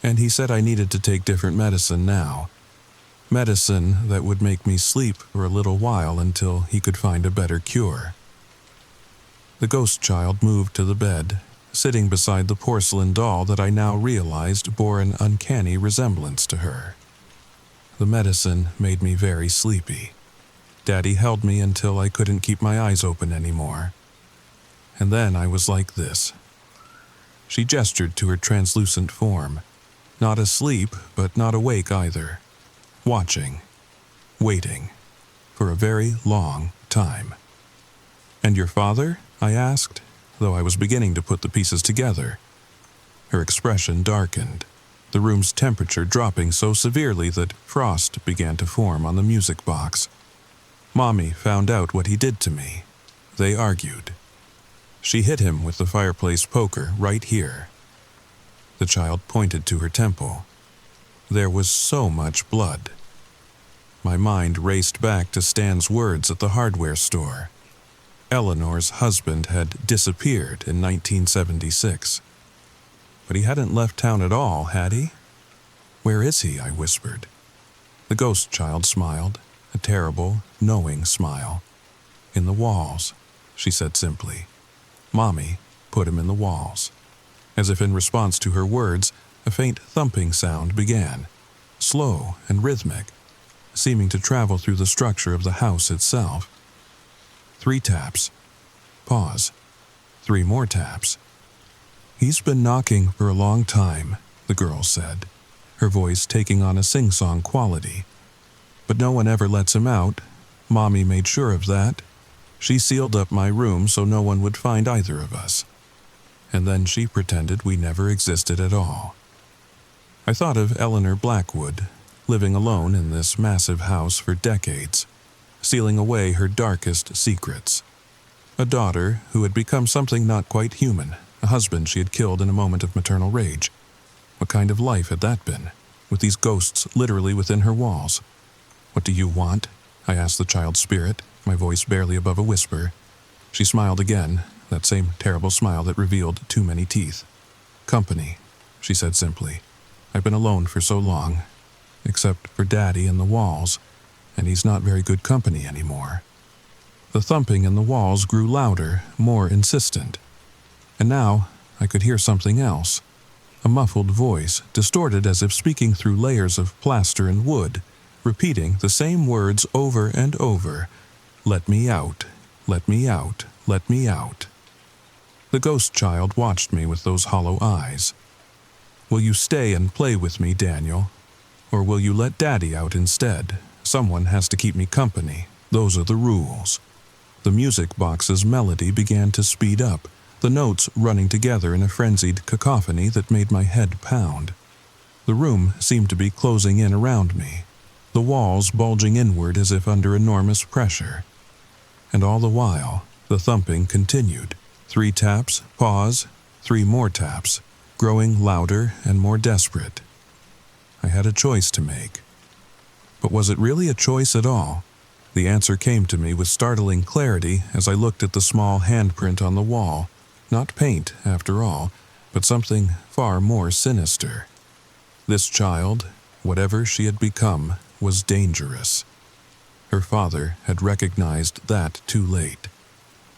and he said I needed to take different medicine now. Medicine that would make me sleep for a little while until he could find a better cure." The ghost child moved to the bed, sitting beside the porcelain doll that I now realized bore an uncanny resemblance to her. The medicine made me very sleepy. Daddy held me until I couldn't keep my eyes open anymore. And then I was like this. She gestured to her translucent form, not asleep but not awake either, watching, waiting, for a very long time. "And your father?" I asked, though I was beginning to put the pieces together. Her expression darkened, the room's temperature dropping so severely that frost began to form on the music box. "Mommy found out what he did to me. They argued. She hit him with the fireplace poker right here." The child pointed to her temple. There was so much blood. My mind raced back to Stan's words at the hardware store. Eleanor's husband had disappeared in 1976. But he hadn't left town at all, had he? "Where is he?" I whispered. The ghost child smiled, a terrible, knowing smile. "In the walls," she said simply. "Mommy put him in the walls." As if in response to her words, a faint thumping sound began, slow and rhythmic, seeming to travel through the structure of the house itself. 3 taps. Pause. 3 more taps. "He's been knocking for a long time," the girl said, her voice taking on a sing-song quality. "But no one ever lets him out. Mommy made sure of that. She sealed up my room so no one would find either of us. And then she pretended we never existed at all." I thought of Eleanor Blackwood, living alone in this massive house for decades, sealing away her darkest secrets. A daughter who had become something not quite human, a husband she had killed in a moment of maternal rage. What kind of life had that been, with these ghosts literally within her walls? "What do you want?" I asked the child's spirit, my voice barely above a whisper. She smiled again, that same terrible smile that revealed too many teeth. "Company," she said simply. "I've been alone for so long, except for Daddy and the walls, and he's not very good company anymore." The thumping in the walls grew louder, more insistent. And now I could hear something else. A muffled voice, distorted as if speaking through layers of plaster and wood, repeating the same words over and over. "Let me out, let me out, let me out." The ghost child watched me with those hollow eyes. "Will you stay and play with me, Daniel? Or will you let Daddy out instead? Someone has to keep me company. Those are the rules." The music box's melody began to speed up, the notes running together in a frenzied cacophony that made my head pound. The room seemed to be closing in around me, the walls bulging inward as if under enormous pressure. And all the while, the thumping continued. 3 taps, pause, 3 more taps, growing louder and more desperate. I had a choice to make. But was it really a choice at all? The answer came to me with startling clarity as I looked at the small handprint on the wall. Not paint, after all, but something far more sinister. This child, whatever she had become, was dangerous. Her father had recognized that too late.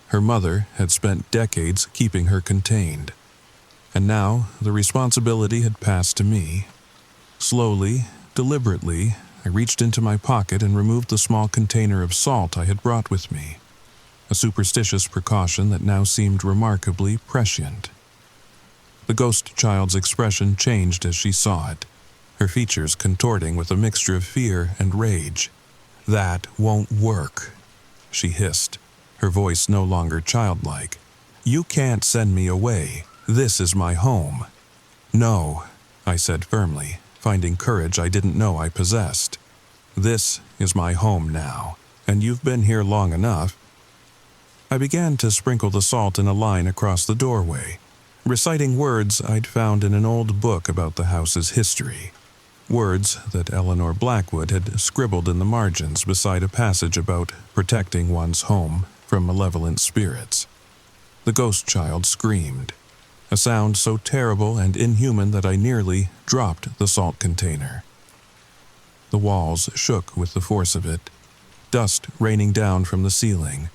Her mother had spent decades keeping her contained. And now the responsibility had passed to me. Slowly, deliberately, I reached into my pocket and removed the small container of salt I had brought with me, a superstitious precaution that now seemed remarkably prescient. The ghost child's expression changed as she saw it, her features contorting with a mixture of fear and rage. "That won't work," she hissed, her voice no longer childlike. "You can't send me away. This is my home." "No," I said firmly, finding courage I didn't know I possessed. This is my home now, and you've been here long enough. I began to sprinkle the salt in a line across the doorway, reciting words I'd found in an old book about the house's history. Words that Eleanor Blackwood had scribbled in the margins beside a passage about protecting one's home from malevolent spirits. The ghost child screamed, a sound so terrible and inhuman that I nearly dropped the salt container. The walls shook with the force of it, dust raining down from the ceiling,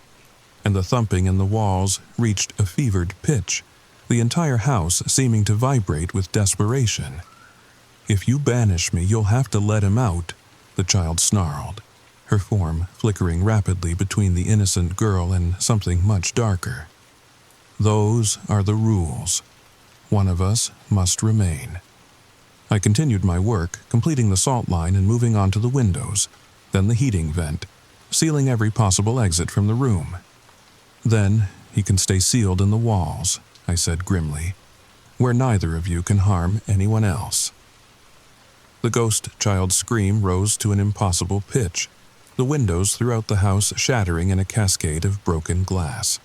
and the thumping in the walls reached a fevered pitch, the entire house seeming to vibrate with desperation. "If you banish me, you'll have to let him out," the child snarled, her form flickering rapidly between the innocent girl and something much darker. "Those are the rules. One of us must remain." I continued my work, completing the salt line and moving on to the windows, then the heating vent, sealing every possible exit from the room. "Then he can stay sealed in the walls," I said grimly, "where neither of you can harm anyone else." The ghost child's scream rose to an impossible pitch, the windows throughout the house shattering in a cascade of broken glass.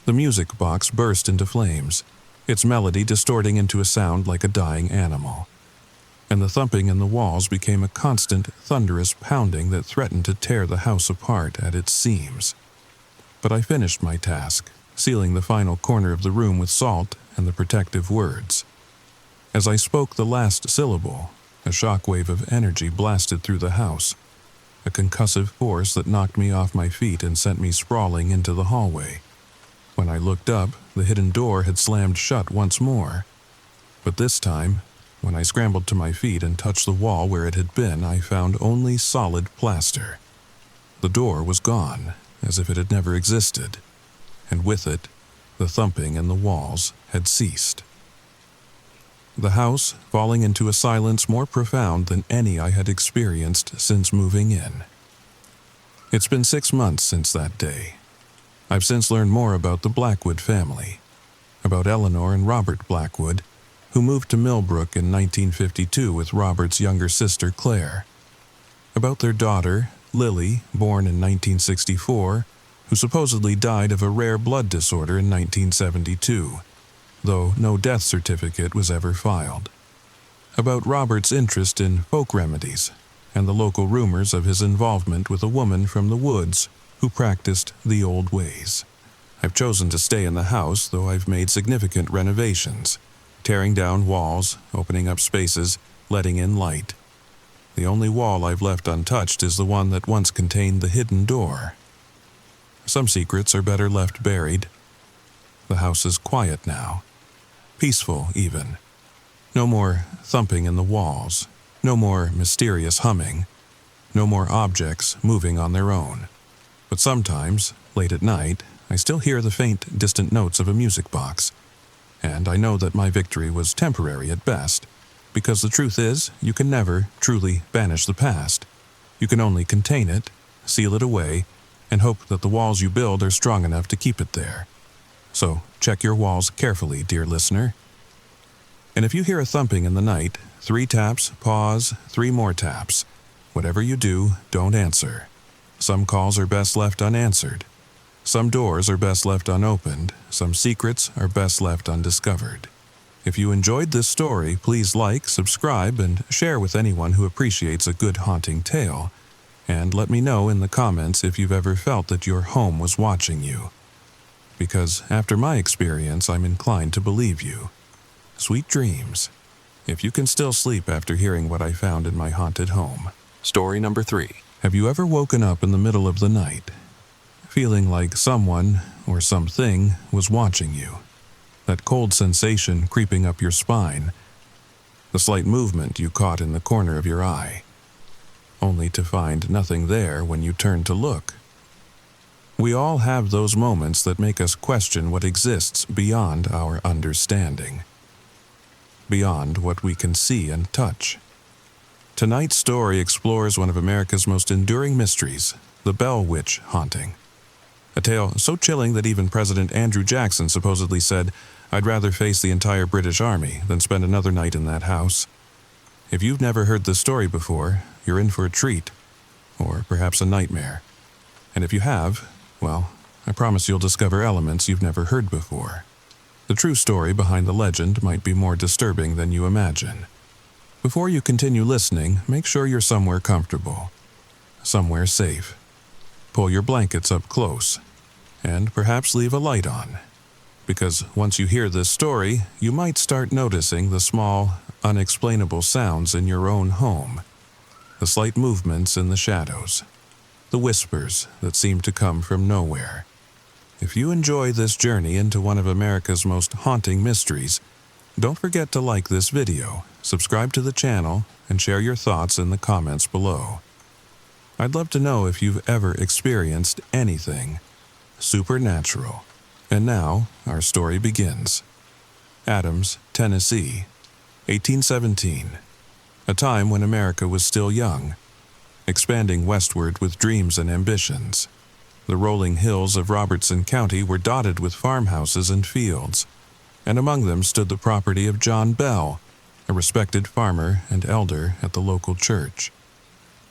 The music box burst into flames, its melody distorting into a sound like a dying animal, and the thumping in the walls became a constant, thunderous pounding that threatened to tear the house apart at its seams. But I finished my task, sealing the final corner of the room with salt and the protective words. As I spoke the last syllable, a shockwave of energy blasted through the house, a concussive force that knocked me off my feet and sent me sprawling into the hallway. When I looked up, the hidden door had slammed shut once more. But this time, when I scrambled to my feet and touched the wall where it had been, I found only solid plaster. The door was gone, as if it had never existed, and with it, the thumping in the walls had ceased. The house falling into a silence more profound than any I had experienced since moving in. It's been 6 months since that day. I've since learned more about the Blackwood family, about Eleanor and Robert Blackwood, who moved to Millbrook in 1952 with Robert's younger sister Claire, about their daughter, Lily, born in 1964, who supposedly died of a rare blood disorder in 1972, though no death certificate was ever filed, about Robert's interest in folk remedies, and the local rumors of his involvement with a woman from the woods who practiced the old ways. I've chosen to stay in the house, though I've made significant renovations, tearing down walls, opening up spaces, letting in light. The only wall I've left untouched is the one that once contained the hidden door. Some secrets are better left buried. The house is quiet now, peaceful even. No more thumping in the walls, no more mysterious humming, no more objects moving on their own. But sometimes, late at night, I still hear the faint, distant notes of a music box, and I know that my victory was temporary at best, because the truth is, you can never truly banish the past. You can only contain it, seal it away, and hope that the walls you build are strong enough to keep it there. So check your walls carefully, dear listener. And if you hear a thumping in the night, 3 taps, pause, 3 more taps. Whatever you do, don't answer. Some calls are best left unanswered. Some doors are best left unopened. Some secrets are best left undiscovered. If you enjoyed this story, please like, subscribe, and share with anyone who appreciates a good haunting tale. And let me know in the comments if you've ever felt that your home was watching you. Because after my experience, I'm inclined to believe you. Sweet dreams. If you can still sleep after hearing what I found in my haunted home. Story number 3. Have you ever woken up in the middle of the night, feeling like someone or something was watching you? That cold sensation creeping up your spine, the slight movement you caught in the corner of your eye, only to find nothing there when you turn to look. We all have those moments that make us question what exists beyond our understanding, beyond what we can see and touch. Tonight's story explores one of America's most enduring mysteries, the Bell Witch haunting. A tale so chilling that even President Andrew Jackson supposedly said, "I'd rather face the entire British Army than spend another night in that house." If you've never heard this story before, you're in for a treat, or perhaps a nightmare. And if you have, well, I promise you'll discover elements you've never heard before. The true story behind the legend might be more disturbing than you imagine. Before you continue listening, make sure you're somewhere comfortable, somewhere safe. Pull your blankets up close, and perhaps leave a light on. Because once you hear this story, you might start noticing the small, unexplainable sounds in your own home, the slight movements in the shadows, the whispers that seem to come from nowhere. If you enjoy this journey into one of America's most haunting mysteries, don't forget to like this video, subscribe to the channel, and share your thoughts in the comments below. I'd love to know if you've ever experienced anything supernatural. And now, our story begins. Adams, Tennessee, 1817. A time when America was still young, expanding westward with dreams and ambitions. The rolling hills of Robertson County were dotted with farmhouses and fields, and among them stood the property of John Bell, a respected farmer and elder at the local church.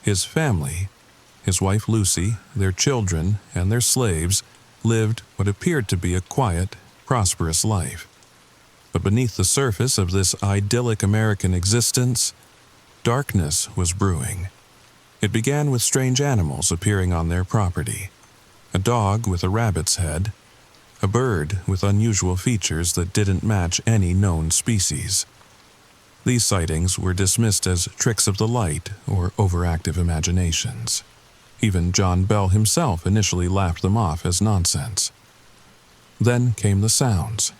His family, his wife Lucy, their children, and their slaves, lived what appeared to be a quiet, prosperous life. But beneath the surface of this idyllic American existence, darkness was brewing. It began with strange animals appearing on their property. A dog with a rabbit's head, a bird with unusual features that didn't match any known species. These sightings were dismissed as tricks of the light or overactive imaginations. Even John Bell himself initially laughed them off as nonsense. Then came the sounds,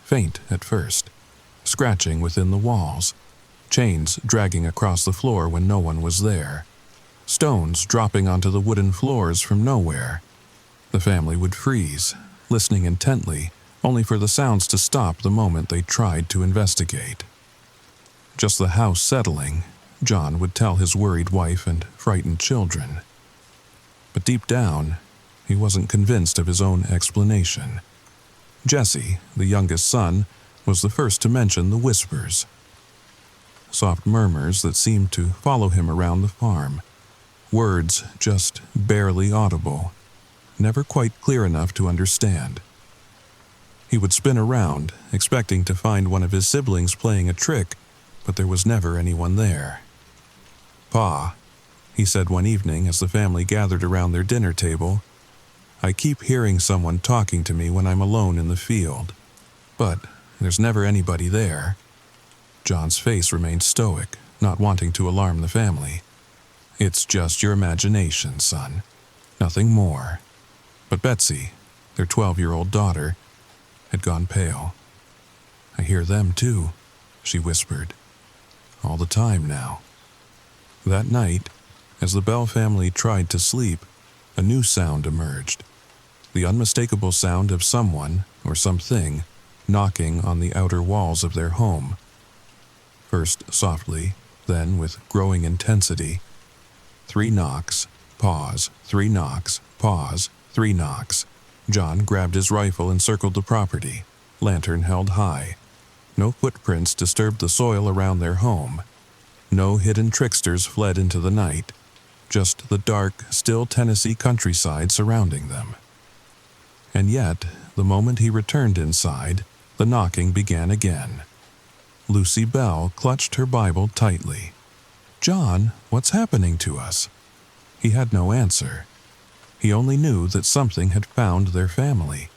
faint at first, scratching within the walls, chains dragging across the floor when no one was there, stones dropping onto the wooden floors from nowhere. The family would freeze, listening intently, only for the sounds to stop the moment they tried to investigate. Just the house settling, John would tell his worried wife and frightened children. But deep down, he wasn't convinced of his own explanation. Jesse, the youngest son, was the first to mention the whispers. Soft murmurs that seemed to follow him around the farm. Words just barely audible, never quite clear enough to understand. He would spin around, expecting to find one of his siblings playing a trick, but there was never anyone there. "Pa," he said one evening as the family gathered around their dinner table, "I keep hearing someone talking to me when I'm alone in the field, but there's never anybody there." John's face remained stoic, not wanting to alarm the family. "It's just your imagination, son. Nothing more." But Betsy, their 12-year-old daughter, had gone pale. "I hear them too," she whispered. "All the time now." That night, as the Bell family tried to sleep, a new sound emerged. The unmistakable sound of someone, or something, knocking on the outer walls of their home. First softly, then with growing intensity. 3 knocks, pause, 3 knocks, pause, 3 knocks. John grabbed his rifle and circled the property, lantern held high. No footprints disturbed the soil around their home. No hidden tricksters fled into the night. Just the dark, still Tennessee countryside surrounding them. And yet, the moment he returned inside, the knocking began again. Lucy Bell clutched her Bible tightly. "John, what's happening to us?" He had no answer. He only knew that something had found their family,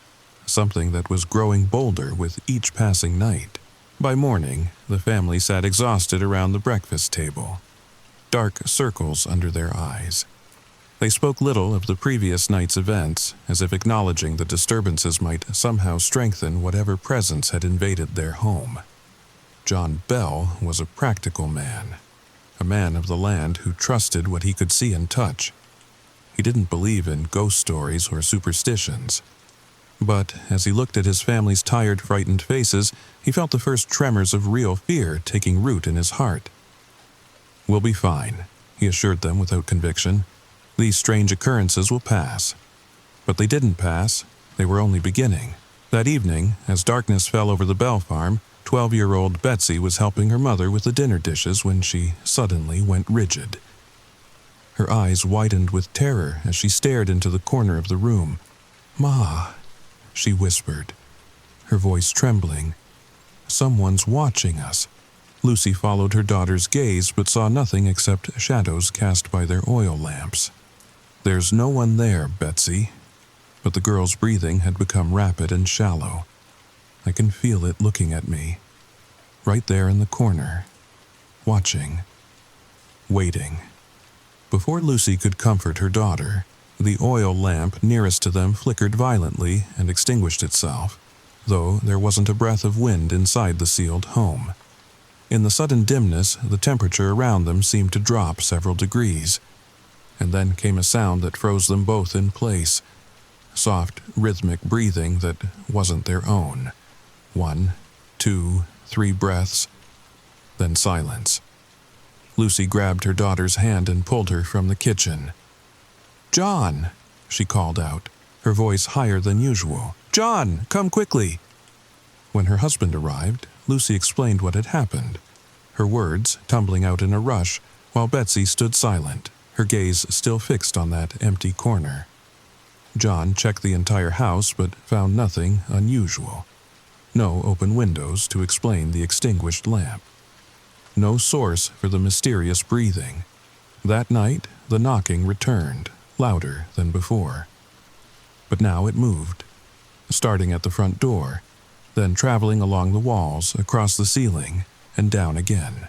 something that was growing bolder with each passing night. By morning, the family sat exhausted around the breakfast table, dark circles under their eyes. They spoke little of the previous night's events, as if acknowledging the disturbances might somehow strengthen whatever presence had invaded their home. John Bell was a practical man, a man of the land who trusted what he could see and touch. He didn't believe in ghost stories or superstitions. But as he looked at his family's tired, frightened faces, he felt the first tremors of real fear taking root in his heart. "We'll be fine," he assured them without conviction. "These strange occurrences will pass." But they didn't pass. They were only beginning. That evening, as darkness fell over the Bell farm, 12-year-old Betsy was helping her mother with the dinner dishes when she suddenly went rigid. Her eyes widened with terror as she stared into the corner of the room. "Ma," she whispered, her voice trembling. "Someone's watching us." Lucy followed her daughter's gaze but saw nothing except shadows cast by their oil lamps. "There's no one there, Betsy." But the girl's breathing had become rapid and shallow. "I can feel it looking at me. Right there in the corner. Watching. Waiting." Before Lucy could comfort her daughter, the oil lamp nearest to them flickered violently and extinguished itself, though there wasn't a breath of wind inside the sealed home. In the sudden dimness, the temperature around them seemed to drop several degrees, and then came a sound that froze them both in place. Soft, rhythmic breathing that wasn't their own. 1, 2, 3 breaths, then silence. Lucy grabbed her daughter's hand and pulled her from the kitchen. "John!" she called out, her voice higher than usual. "John, come quickly!" When her husband arrived, Lucy explained what had happened, her words tumbling out in a rush while Betsy stood silent, her gaze still fixed on that empty corner. John checked the entire house but found nothing unusual. No open windows to explain the extinguished lamp. No source for the mysterious breathing. That night, the knocking returned, louder than before. But now it moved, starting at the front door, then traveling along the walls, across the ceiling, and down again.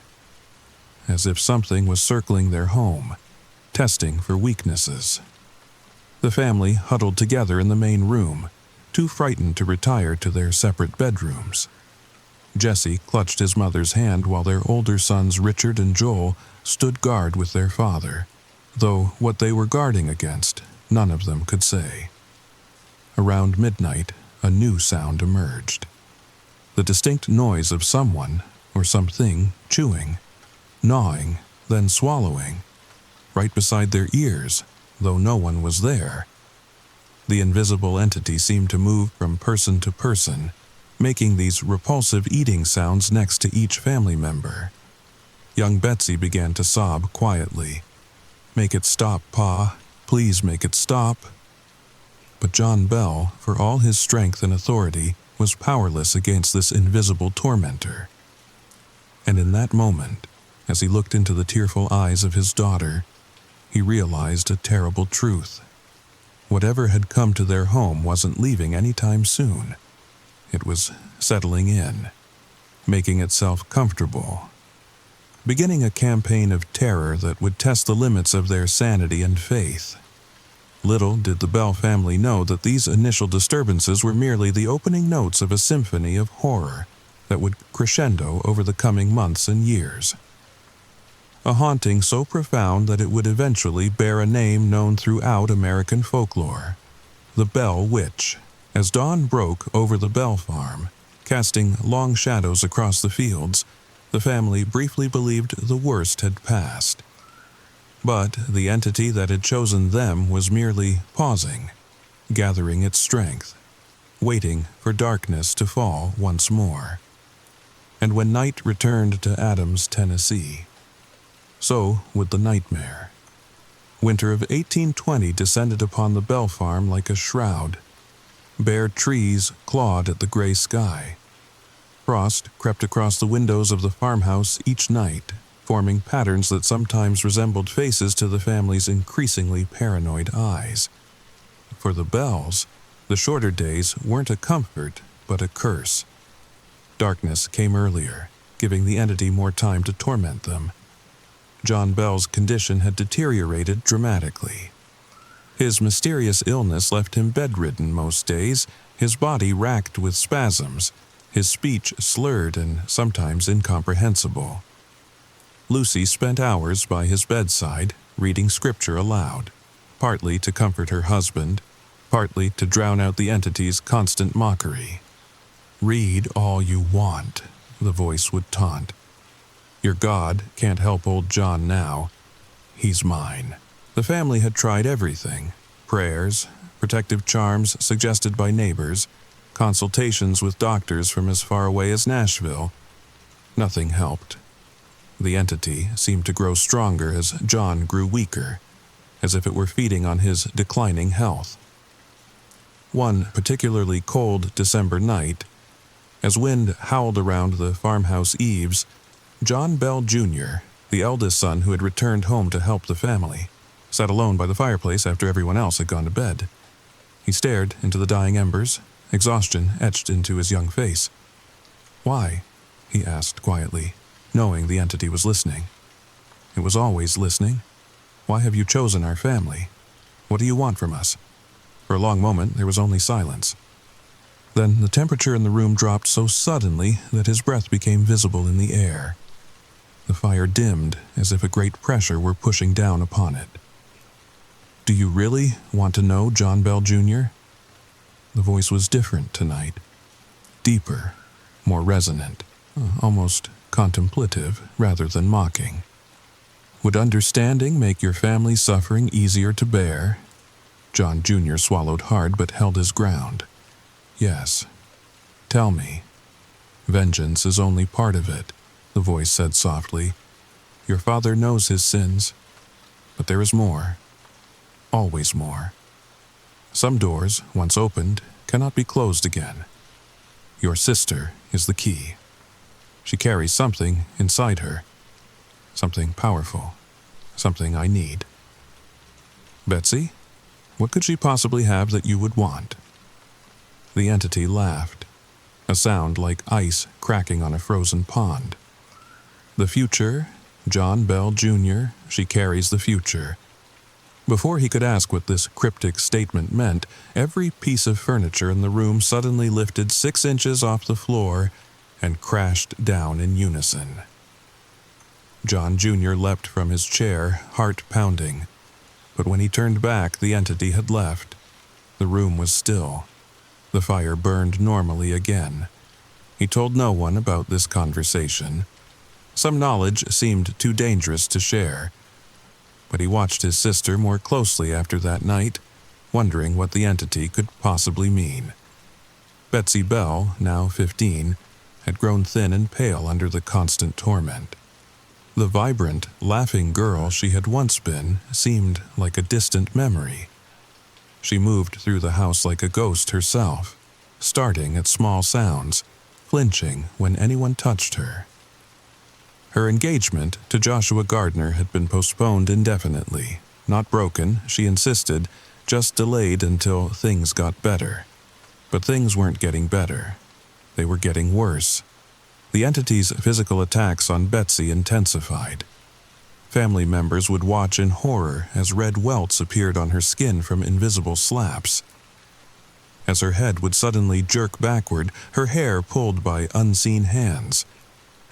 As if something was circling their home, testing for weaknesses. The family huddled together in the main room, too frightened to retire to their separate bedrooms. Jesse clutched his mother's hand while their older sons Richard and Joel stood guard with their father, though what they were guarding against, none of them could say. Around midnight, a new sound emerged. The distinct noise of someone, or something, chewing, gnawing, then swallowing, right beside their ears, though no one was there. The invisible entity seemed to move from person to person, making these repulsive eating sounds next to each family member. Young Betsy began to sob quietly. "Make it stop, Pa. Please make it stop." But John Bell, for all his strength and authority, was powerless against this invisible tormentor. And in that moment, as he looked into the tearful eyes of his daughter, he realized a terrible truth. Whatever had come to their home wasn't leaving anytime soon. It was settling in, making itself comfortable, beginning a campaign of terror that would test the limits of their sanity and faith. Little did the Bell family know that these initial disturbances were merely the opening notes of a symphony of horror that would crescendo over the coming months and years. A haunting so profound that it would eventually bear a name known throughout American folklore, the Bell Witch. As dawn broke over the Bell farm, casting long shadows across the fields, the family briefly believed the worst had passed. But the entity that had chosen them was merely pausing, gathering its strength, waiting for darkness to fall once more. And when night returned to Adams, Tennessee, so would the nightmare. Winter of 1820 descended upon the Bell farm like a shroud. Bare trees clawed at the gray sky. Frost crept across the windows of the farmhouse each night, forming patterns that sometimes resembled faces to the family's increasingly paranoid eyes. For the Bells, the shorter days weren't a comfort, but a curse. Darkness came earlier, giving the entity more time to torment them. John Bell's condition had deteriorated dramatically. His mysterious illness left him bedridden most days, his body racked with spasms, his speech slurred and sometimes incomprehensible. Lucy spent hours by his bedside, reading scripture aloud, partly to comfort her husband, partly to drown out the entity's constant mockery. "Read all you want," the voice would taunt. "Your God can't help old John now. He's mine." The family had tried everything: prayers, protective charms suggested by neighbors, consultations with doctors from as far away as Nashville. Nothing helped. The entity seemed to grow stronger as John grew weaker, as if it were feeding on his declining health. One particularly cold December night, as wind howled around the farmhouse eaves, John Bell Jr., the eldest son who had returned home to help the family, sat alone by the fireplace after everyone else had gone to bed. He stared into the dying embers, exhaustion etched into his young face. "Why?" he asked quietly, knowing the entity was listening. It was always listening. "Why have you chosen our family? What do you want from us?" For a long moment there was only silence. Then the temperature in the room dropped so suddenly that his breath became visible in the air. The fire dimmed as if a great pressure were pushing down upon it. "Do you really want to know, John Bell Jr.?" The voice was different tonight. Deeper, more resonant, almost contemplative rather than mocking. "Would understanding make your family's suffering easier to bear?" John Jr. swallowed hard but held his ground. "Yes. Tell me." "Vengeance is only part of it," the voice said softly. "Your father knows his sins, but there is more. Always more. Some doors, once opened, cannot be closed again. Your sister is the key. She carries something inside her. Something powerful. Something I need." "Betsy? What could she possibly have that you would want?" The entity laughed, a sound like ice cracking on a frozen pond. "The future, John Bell Jr., she carries the future." Before he could ask what this cryptic statement meant, every piece of furniture in the room suddenly lifted 6 inches off the floor and crashed down in unison. John Jr. leapt from his chair, heart pounding. But when he turned back, the entity had left. The room was still. The fire burned normally again. He told no one about this conversation. Some knowledge seemed too dangerous to share. But he watched his sister more closely after that night, wondering what the entity could possibly mean. Betsy Bell, now 15, had grown thin and pale under the constant torment. The vibrant, laughing girl she had once been seemed like a distant memory. She moved through the house like a ghost herself, starting at small sounds, flinching when anyone touched her. Her engagement to Joshua Gardner had been postponed indefinitely. Not broken, she insisted, just delayed until things got better. But things weren't getting better. They were getting worse. The entity's physical attacks on Betsy intensified. Family members would watch in horror as red welts appeared on her skin from invisible slaps. As her head would suddenly jerk backward, her hair pulled by unseen hands.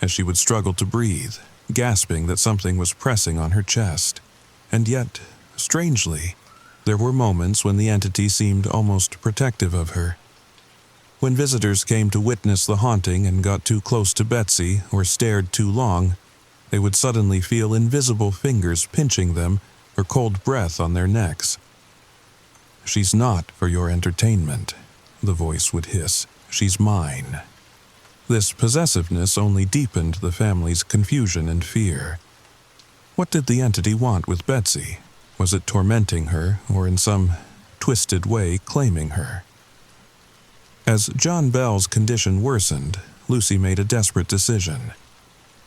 As she would struggle to breathe, gasping that something was pressing on her chest. And yet, strangely, there were moments when the entity seemed almost protective of her. When visitors came to witness the haunting and got too close to Betsy or stared too long, they would suddenly feel invisible fingers pinching them or cold breath on their necks. "She's not for your entertainment," the voice would hiss. "She's mine." This possessiveness only deepened the family's confusion and fear. What did the entity want with Betsy? Was it tormenting her or in some twisted way claiming her? As John Bell's condition worsened, Lucy made a desperate decision.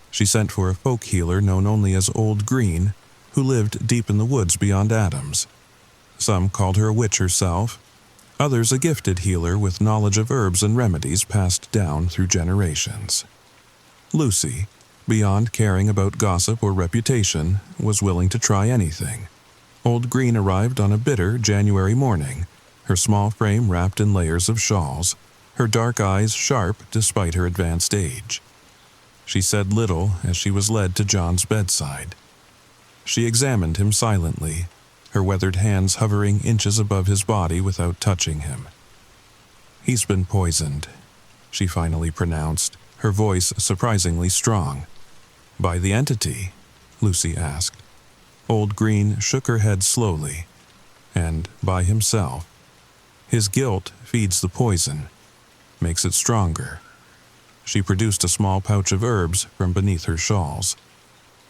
She sent for a folk healer known only as Old Green, who lived deep in the woods beyond Adams. Some called her a witch herself, others a gifted healer with knowledge of herbs and remedies passed down through generations. Lucy, beyond caring about gossip or reputation, was willing to try anything. Old Green arrived on a bitter January morning, her small frame wrapped in layers of shawls, her dark eyes sharp despite her advanced age. She said little as she was led to John's bedside. She examined him silently, her weathered hands hovering inches above his body without touching him. "He's been poisoned," she finally pronounced, her voice surprisingly strong. "By the entity?" Lucy asked. Old Green shook her head slowly. "And by himself. His guilt feeds the poison. makes it stronger. She produced a small pouch of herbs from beneath her shawls.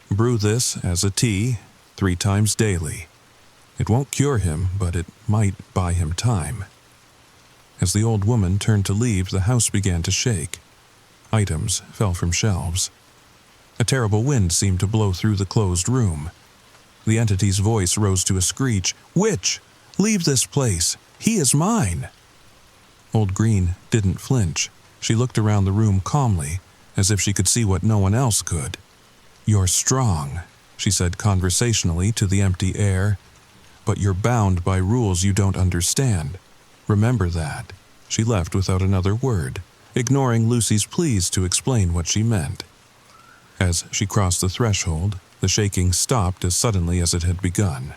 Brew this as a tea 3 times daily. It won't cure him, but it might buy him time. As the old woman turned to leave, the house began to shake. Items fell from shelves. A terrible wind seemed to blow through the closed room. The entity's voice rose to a screech. "Witch! Leave this place! He is mine!" Old Green didn't flinch. She looked around the room calmly, as if she could see what no one else could. "You're strong," she said conversationally to the empty air, "but you're bound by rules you don't understand. Remember that." She left without another word, ignoring Lucy's pleas to explain what she meant. As she crossed the threshold, the shaking stopped as suddenly as it had begun.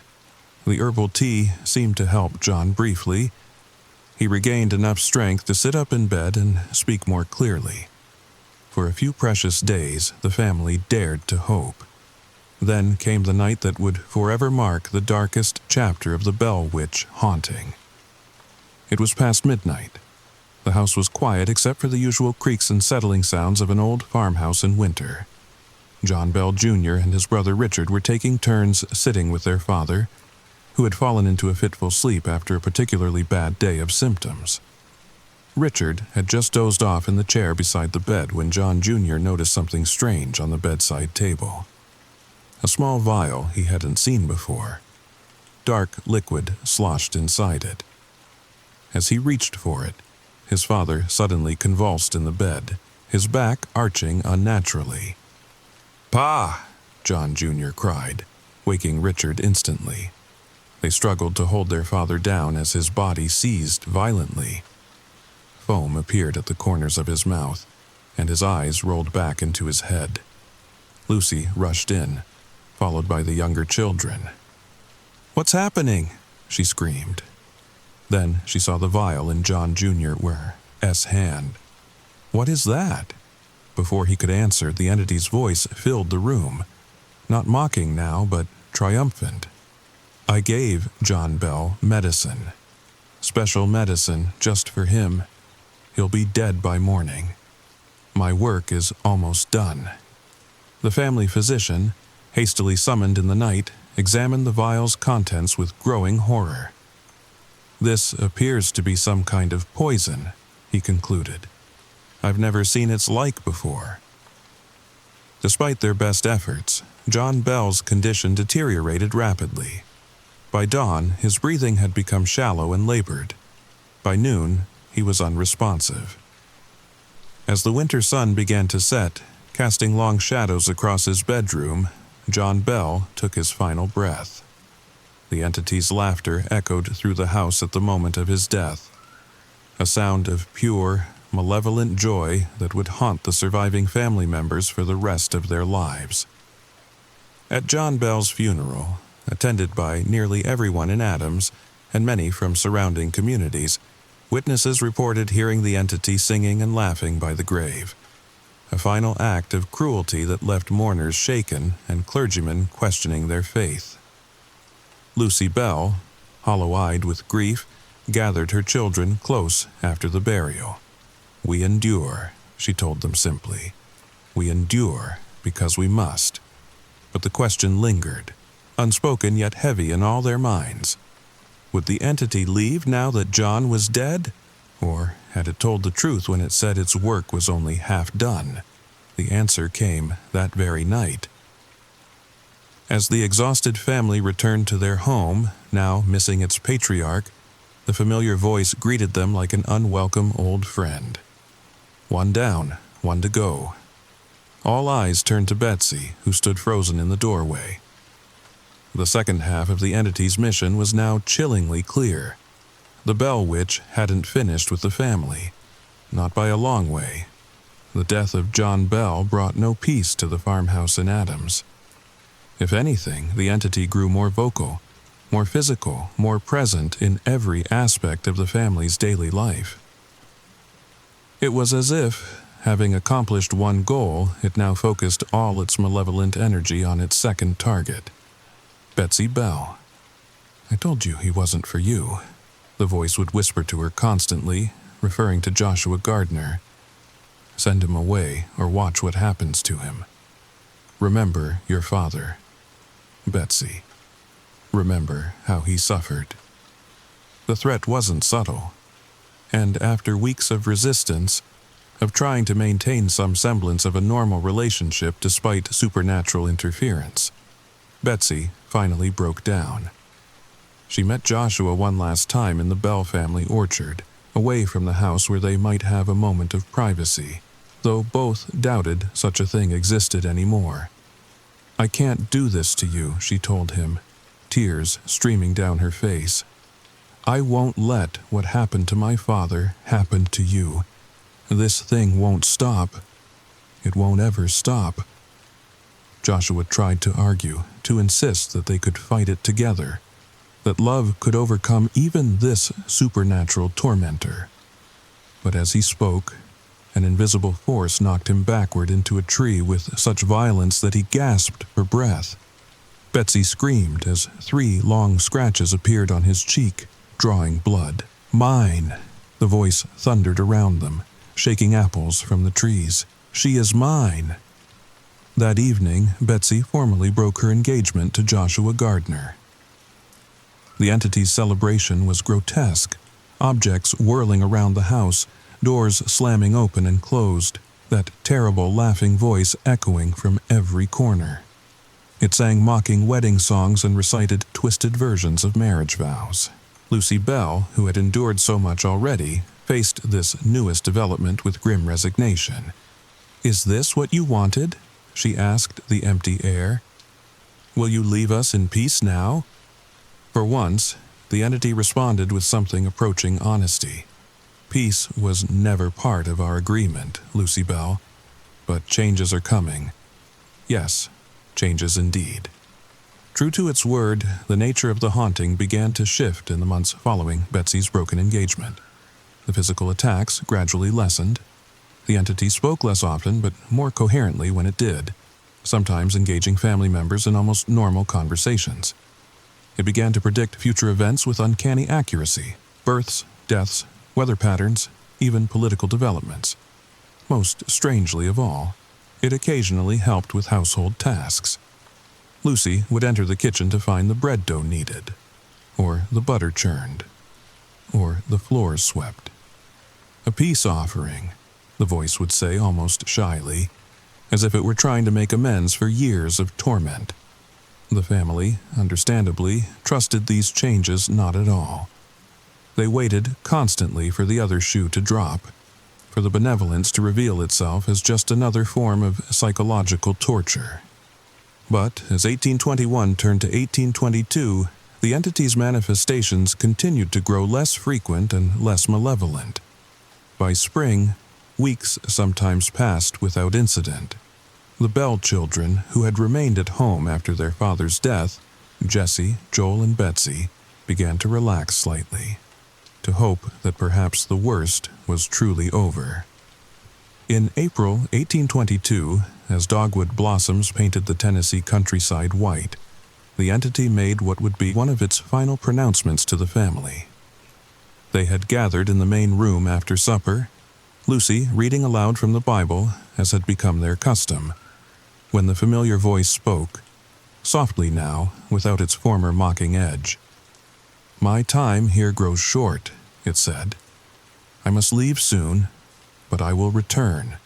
The herbal tea seemed to help John briefly. He regained enough strength to sit up in bed and speak more clearly. For a few precious days, the family dared to hope. Then came the night that would forever mark the darkest chapter of the Bell Witch haunting. It was past midnight. The house was quiet except for the usual creaks and settling sounds of an old farmhouse in winter. John Bell Jr. and his brother Richard were taking turns sitting with their father, who had fallen into a fitful sleep after a particularly bad day of symptoms. Richard had just dozed off in the chair beside the bed when John Jr. noticed something strange on the bedside table. A small vial he hadn't seen before. Dark liquid sloshed inside it. As he reached for it, his father suddenly convulsed in the bed, his back arching unnaturally. "Pa!" John Jr. cried, waking Richard instantly. They struggled to hold their father down as his body seized violently. Foam appeared at the corners of his mouth, and his eyes rolled back into his head. Lucy rushed in, followed by the younger children. "What's happening?" she screamed. Then she saw the vial in John Jr.'s hand. "What is that?" Before he could answer, the entity's voice filled the room, not mocking now, but triumphant. "I gave John Bell medicine. Special medicine just for him. He'll be dead by morning. My work is almost done." The family physician, hastily summoned in the night, examined the vial's contents with growing horror. "This appears to be some kind of poison," he concluded. "I've never seen its like before." Despite their best efforts, John Bell's condition deteriorated rapidly. By dawn, his breathing had become shallow and labored. By noon, he was unresponsive. As the winter sun began to set, casting long shadows across his bedroom, John Bell took his final breath. The entity's laughter echoed through the house at the moment of his death, a sound of pure, malevolent joy that would haunt the surviving family members for the rest of their lives. At John Bell's funeral, attended by nearly everyone in Adams and many from surrounding communities, witnesses reported hearing the entity singing and laughing by the grave, a final act of cruelty that left mourners shaken and clergymen questioning their faith. Lucy Bell, hollow-eyed with grief, gathered her children close after the burial. "We endure," she told them simply. "We endure because we must." But the question lingered, unspoken yet heavy in all their minds. Would the entity leave now that John was dead? Or had it told the truth when it said its work was only half done? The answer came that very night. As the exhausted family returned to their home, now missing its patriarch, the familiar voice greeted them like an unwelcome old friend. One down, one to go. All eyes turned to Betsy, who stood frozen in the doorway. The second half of the entity's mission was now chillingly clear. The Bell Witch hadn't finished with the family, not by a long way. The death of John Bell brought no peace to the farmhouse in Adams. If anything, the entity grew more vocal, more physical, more present in every aspect of the family's daily life. It was as if, having accomplished one goal, it now focused all its malevolent energy on its second target. Betsy Bell. "I told you he wasn't for you," the voice would whisper to her constantly, referring to Joshua Gardner. Send him away or watch what happens to him. Remember your father, Betsy. Remember how he suffered. The threat wasn't subtle, and after weeks of resistance, of trying to maintain some semblance of a normal relationship despite supernatural interference, Betsy finally broke down. She met Joshua one last time in the Bell family orchard, away from the house where they might have a moment of privacy, though both doubted such a thing existed anymore. "I can't do this to you," she told him, tears streaming down her face. "I won't let what happened to my father happen to you. This thing won't stop. It won't ever stop." Joshua tried to argue, to insist that they could fight it together, that love could overcome even this supernatural tormentor. But as he spoke, an invisible force knocked him backward into a tree with such violence that he gasped for breath. Betsy screamed as 3 long scratches appeared on his cheek, drawing blood. "Mine!" The voice thundered around them, shaking apples from the trees. "She is mine!" That evening, Betsy formally broke her engagement to Joshua Gardner. The entity's celebration was grotesque, objects whirling around the house, doors slamming open and closed, that terrible laughing voice echoing from every corner. It sang mocking wedding songs and recited twisted versions of marriage vows. Lucy Bell, who had endured so much already, faced this newest development with grim resignation. "Is this what you wanted?" she asked the empty air. "Will you leave us in peace now?" For once, the entity responded with something approaching honesty. "Peace was never part of our agreement, Lucy Bell, but changes are coming. Yes, changes indeed." True to its word, the nature of the haunting began to shift in the months following Betsy's broken engagement. The physical attacks gradually lessened. The entity spoke less often, but more coherently when it did, sometimes engaging family members in almost normal conversations. It began to predict future events with uncanny accuracy: births, deaths, weather patterns, even political developments. Most strangely of all, it occasionally helped with household tasks. Lucy would enter the kitchen to find the bread dough kneaded, or the butter churned, or the floors swept. "A peace offering," the voice would say almost shyly, as if it were trying to make amends for years of torment. The family, understandably, trusted these changes not at all. They waited constantly for the other shoe to drop, for the benevolence to reveal itself as just another form of psychological torture. But as 1821 turned to 1822, the entity's manifestations continued to grow less frequent and less malevolent. By spring, weeks sometimes passed without incident. The Bell children, who had remained at home after their father's death, Jessie, Joel, and Betsy, began to relax slightly, to hope that perhaps the worst was truly over. In April 1822, as dogwood blossoms painted the Tennessee countryside white, the entity made what would be one of its final pronouncements to the family. They had gathered in the main room after supper, Lucy reading aloud from the Bible, as had become their custom, when the familiar voice spoke, softly now, without its former mocking edge. "My time here grows short," it said. "I must leave soon, but I will return.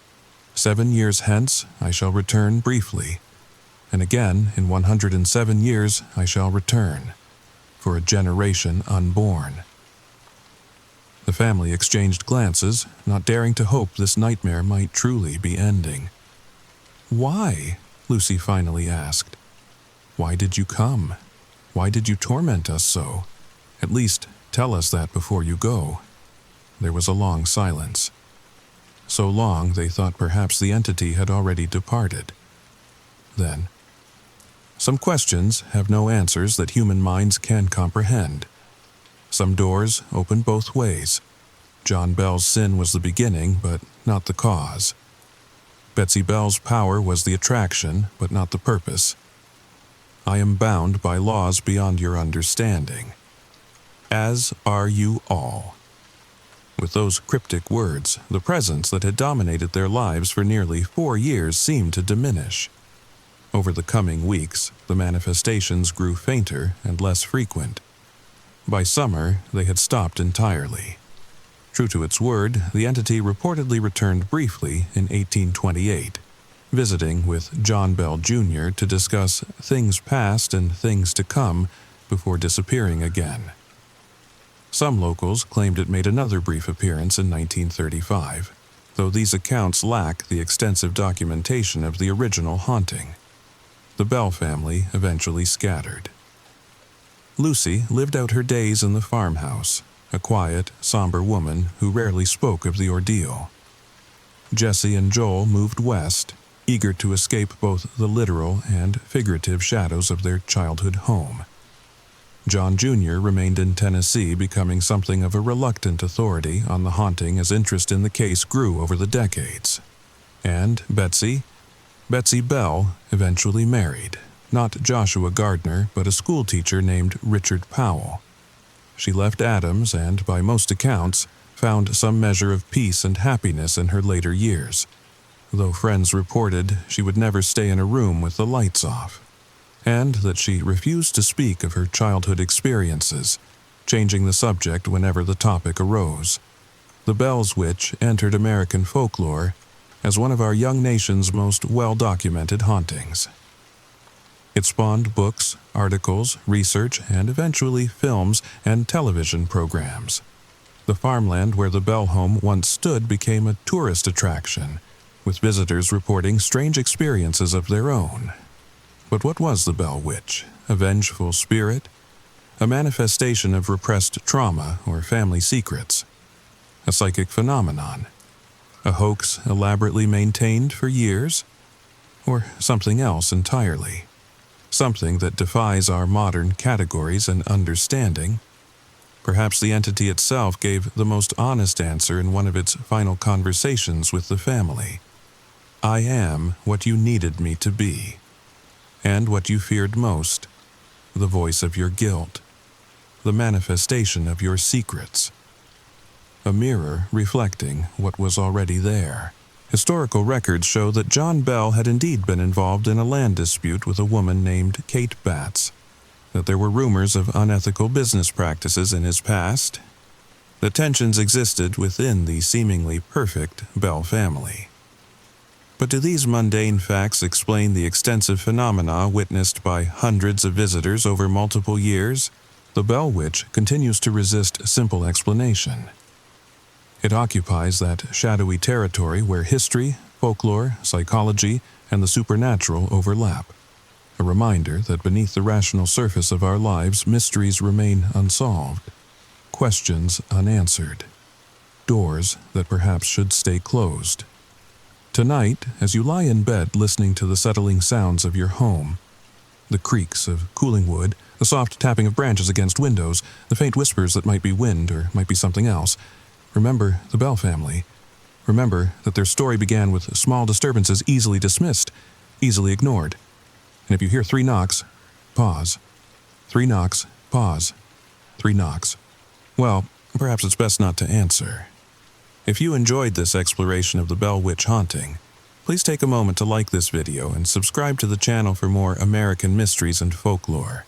7 years hence I shall return briefly, and again in 107 years I shall return, for a generation unborn." The family exchanged glances, not daring to hope this nightmare might truly be ending. "Why?" Lucy finally asked. "Why did you come? Why did you torment us so? At least tell us that before you go." There was a long silence. So long they thought perhaps the entity had already departed. Then, "Some questions have no answers that human minds can comprehend. Some doors open both ways. John Bell's sin was the beginning, but not the cause. Betsy Bell's power was the attraction, but not the purpose. I am bound by laws beyond your understanding. As are you all." With those cryptic words, the presence that had dominated their lives for nearly 4 years seemed to diminish. Over the coming weeks, the manifestations grew fainter and less frequent. By summer, they had stopped entirely. True to its word, the entity reportedly returned briefly in 1828, visiting with John Bell Jr. to discuss things past and things to come before disappearing again. Some locals claimed it made another brief appearance in 1935, though these accounts lack the extensive documentation of the original haunting. The Bell family eventually scattered. Lucy lived out her days in the farmhouse, a quiet, somber woman who rarely spoke of the ordeal. Jesse and Joel moved west, eager to escape both the literal and figurative shadows of their childhood home. John Jr. remained in Tennessee, becoming something of a reluctant authority on the haunting as interest in the case grew over the decades. And Betsy Bell eventually married, not Joshua Gardner, but a schoolteacher named Richard Powell. She left Adams and, by most accounts, found some measure of peace and happiness in her later years, though friends reported she would never stay in a room with the lights off, and that she refused to speak of her childhood experiences, changing the subject whenever the topic arose. The Bell's Witch entered American folklore as one of our young nation's most well-documented hauntings. It spawned books, articles, research, and eventually films and television programs. The farmland where the Bell home once stood became a tourist attraction, with visitors reporting strange experiences of their own. But what was the Bell Witch? A vengeful spirit? A manifestation of repressed trauma or family secrets? A psychic phenomenon? A hoax elaborately maintained for years? Or something else entirely? Something that defies our modern categories and understanding? Perhaps the entity itself gave the most honest answer in one of its final conversations with the family. I am what you needed me to be. And what you feared most, the voice of your guilt, the manifestation of your secrets. A mirror reflecting what was already there. Historical records show that John Bell had indeed been involved in a land dispute with a woman named Kate Batts, that there were rumors of unethical business practices in his past. The tensions existed within the seemingly perfect Bell family. But do these mundane facts explain the extensive phenomena witnessed by hundreds of visitors over multiple years? The Bell Witch continues to resist simple explanation. It occupies that shadowy territory where history, folklore, psychology, and the supernatural overlap. A reminder that beneath the rational surface of our lives, mysteries remain unsolved, questions unanswered, doors that perhaps should stay closed. Tonight, as you lie in bed listening to the settling sounds of your home, the creaks of cooling wood, the soft tapping of branches against windows, the faint whispers that might be wind or might be something else, remember the Bell family. Remember that their story began with small disturbances easily dismissed, easily ignored. And if you hear 3 knocks, pause. 3 knocks, pause. 3 knocks. Well, perhaps it's best not to answer. If you enjoyed this exploration of the Bell Witch haunting, please take a moment to like this video and subscribe to the channel for more American mysteries and folklore.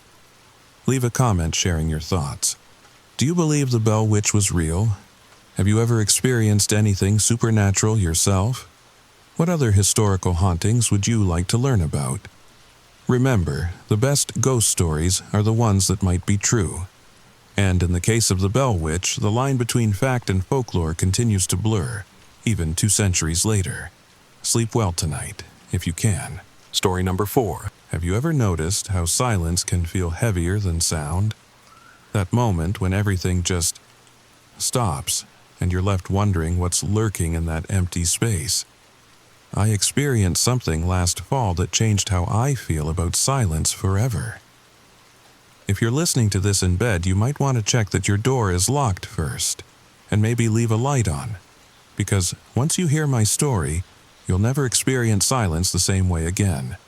Leave a comment sharing your thoughts. Do you believe the Bell Witch was real? Have you ever experienced anything supernatural yourself? What other historical hauntings would you like to learn about? Remember, the best ghost stories are the ones that might be true. And in the case of the Bell Witch, the line between fact and folklore continues to blur, even 2 centuries later. Sleep well tonight, if you can. Story number 4. Have you ever noticed how silence can feel heavier than sound? That moment when everything just stops, and you're left wondering what's lurking in that empty space. I experienced something last fall that changed how I feel about silence forever. If you're listening to this in bed, you might want to check that your door is locked first, and maybe leave a light on, because once you hear my story, you'll never experience silence the same way again.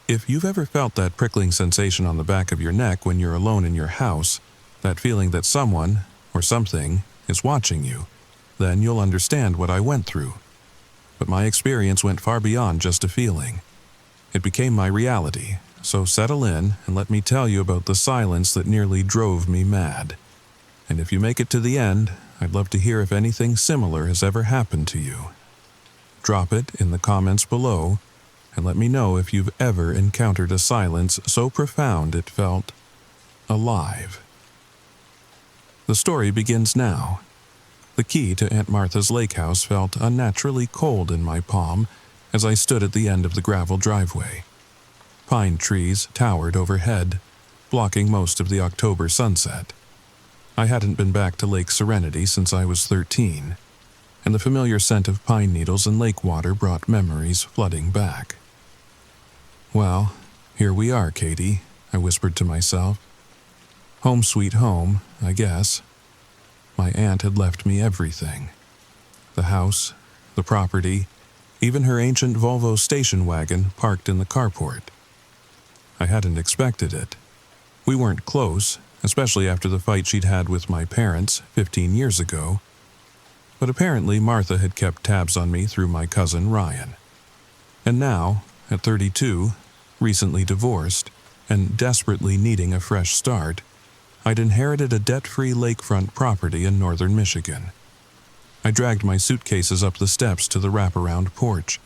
If you've ever felt that prickling sensation on the back of your neck when you're alone in your house, that feeling that someone, or something, is watching you, then you'll understand what I went through. But my experience went far beyond just a feeling. It became my reality, so settle in and let me tell you about the silence that nearly drove me mad. And if you make it to the end, I'd love to hear if anything similar has ever happened to you. Drop it in the comments below, and let me know if you've ever encountered a silence so profound it felt alive. The story begins now. The key to Aunt Martha's lake house felt unnaturally cold in my palm as I stood at the end of the gravel driveway. Pine trees towered overhead, blocking most of the October sunset. I hadn't been back to Lake Serenity since I was 13, and the familiar scent of pine needles and lake water brought memories flooding back. Well, here we are, Katie, I whispered to myself. Home sweet home, I guess. My aunt had left me everything. The house, the property, even her ancient Volvo station wagon parked in the carport. I hadn't expected it. We weren't close, especially after the fight she'd had with my parents 15 years ago. But apparently Martha had kept tabs on me through my cousin Ryan. And now, at 32, recently divorced, and desperately needing a fresh start, I'd inherited a debt-free lakefront property in northern Michigan. I dragged my suitcases up the steps to the wraparound porch.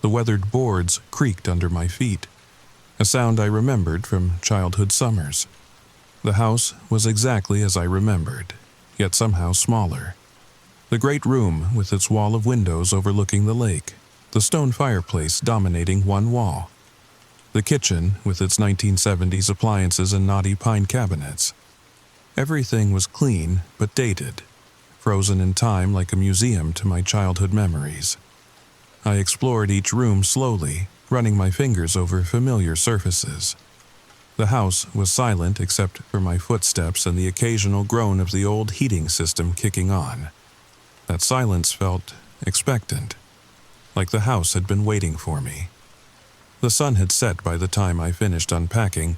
The weathered boards creaked under my feet, a sound I remembered from childhood summers. The house was exactly as I remembered, yet somehow smaller. The great room with its wall of windows overlooking the lake, the stone fireplace dominating one wall. The kitchen with its 1970s appliances and knotty pine cabinets. Everything was clean but dated, frozen in time like a museum to my childhood memories. I explored each room slowly, running my fingers over familiar surfaces. The house was silent except for my footsteps and the occasional groan of the old heating system kicking on. That silence felt expectant, like the house had been waiting for me. The sun had set by the time I finished unpacking,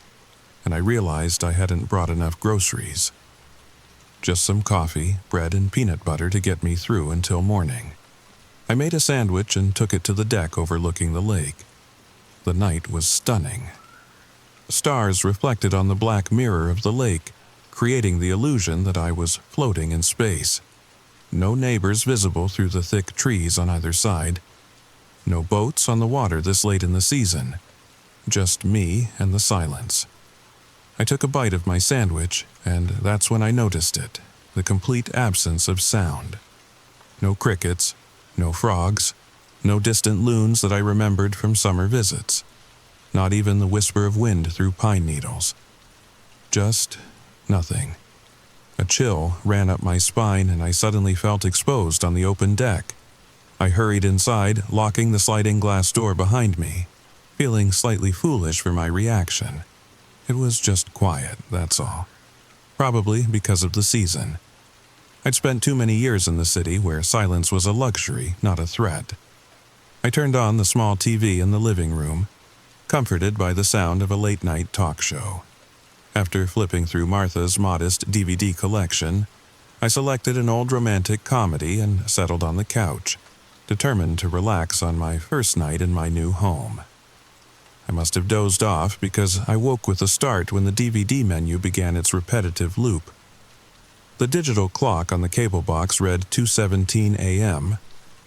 and I realized I hadn't brought enough groceries. Just some coffee, bread, and peanut butter to get me through until morning. I made a sandwich and took it to the deck overlooking the lake. The night was stunning. Stars reflected on the black mirror of the lake, creating the illusion that I was floating in space. No neighbors visible through the thick trees on either side. No boats on the water this late in the season. Just me and the silence. I took a bite of my sandwich, and that's when I noticed it, the complete absence of sound. No crickets, no frogs, no distant loons that I remembered from summer visits. Not even the whisper of wind through pine needles. Just nothing. A chill ran up my spine and I suddenly felt exposed on the open deck. I hurried inside, locking the sliding glass door behind me, feeling slightly foolish for my reaction. It was just quiet, that's all. Probably because of the season. I'd spent too many years in the city where silence was a luxury, not a threat. I turned on the small TV in the living room, comforted by the sound of a late-night talk show. After flipping through Martha's modest DVD collection, I selected an old romantic comedy and settled on the couch, determined to relax on my first night in my new home. I must have dozed off because I woke with a start when the DVD menu began its repetitive loop. The digital clock on the cable box read 2:17 a.m.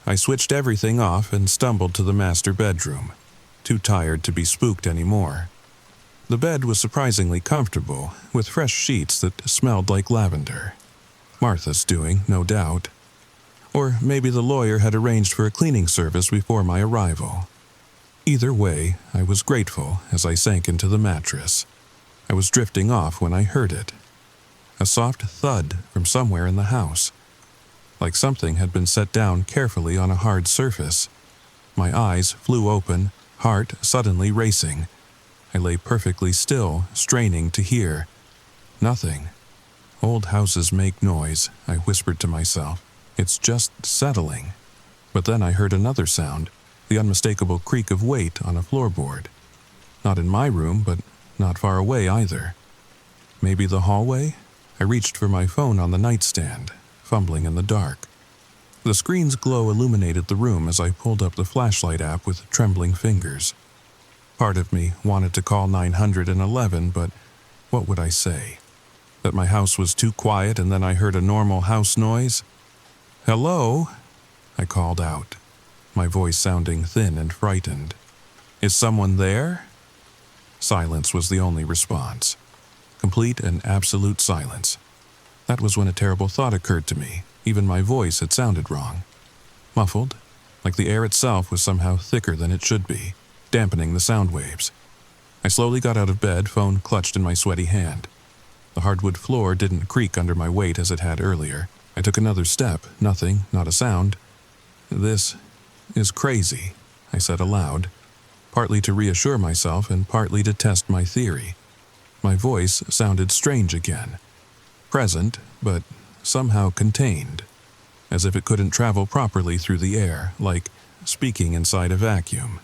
I switched everything off and stumbled to the master bedroom, too tired to be spooked anymore. The bed was surprisingly comfortable, with fresh sheets that smelled like lavender. Martha's doing, no doubt. Or maybe the lawyer had arranged for a cleaning service before my arrival. Either way, I was grateful as I sank into the mattress. I was drifting off when I heard it. A soft thud from somewhere in the house. Like something had been set down carefully on a hard surface. My eyes flew open, heart suddenly racing. I lay perfectly still, straining to hear. Nothing. Old houses make noise, I whispered to myself. It's just settling. But then I heard another sound, the unmistakable creak of weight on a floorboard. Not in my room, but not far away either. Maybe the hallway? I reached for my phone on the nightstand, fumbling in the dark. The screen's glow illuminated the room as I pulled up the flashlight app with trembling fingers. Part of me wanted to call 911, but what would I say? That my house was too quiet and then I heard a normal house noise? "Hello?" I called out, my voice sounding thin and frightened. "Is someone there?" Silence was the only response. Complete and absolute silence. That was when a terrible thought occurred to me. Even my voice had sounded wrong. Muffled, like the air itself was somehow thicker than it should be, dampening the sound waves. I slowly got out of bed, phone clutched in my sweaty hand. The hardwood floor didn't creak under my weight as it had earlier. I took another step, nothing, not a sound. "This is crazy," I said aloud, partly to reassure myself and partly to test my theory. My voice sounded strange again. Present, but somehow contained, as if it couldn't travel properly through the air, like speaking inside a vacuum.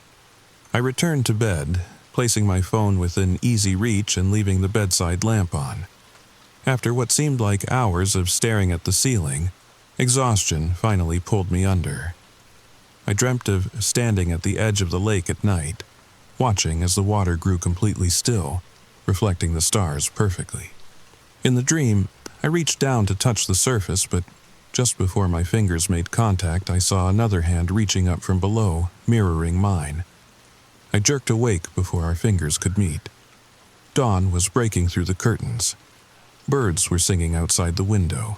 I returned to bed, placing my phone within easy reach and leaving the bedside lamp on. After what seemed like hours of staring at the ceiling, exhaustion finally pulled me under. I dreamt of standing at the edge of the lake at night, watching as the water grew completely still, reflecting the stars perfectly. In the dream, I reached down to touch the surface, but just before my fingers made contact, I saw another hand reaching up from below, mirroring mine. I jerked awake before our fingers could meet. Dawn was breaking through the curtains. Birds were singing outside the window.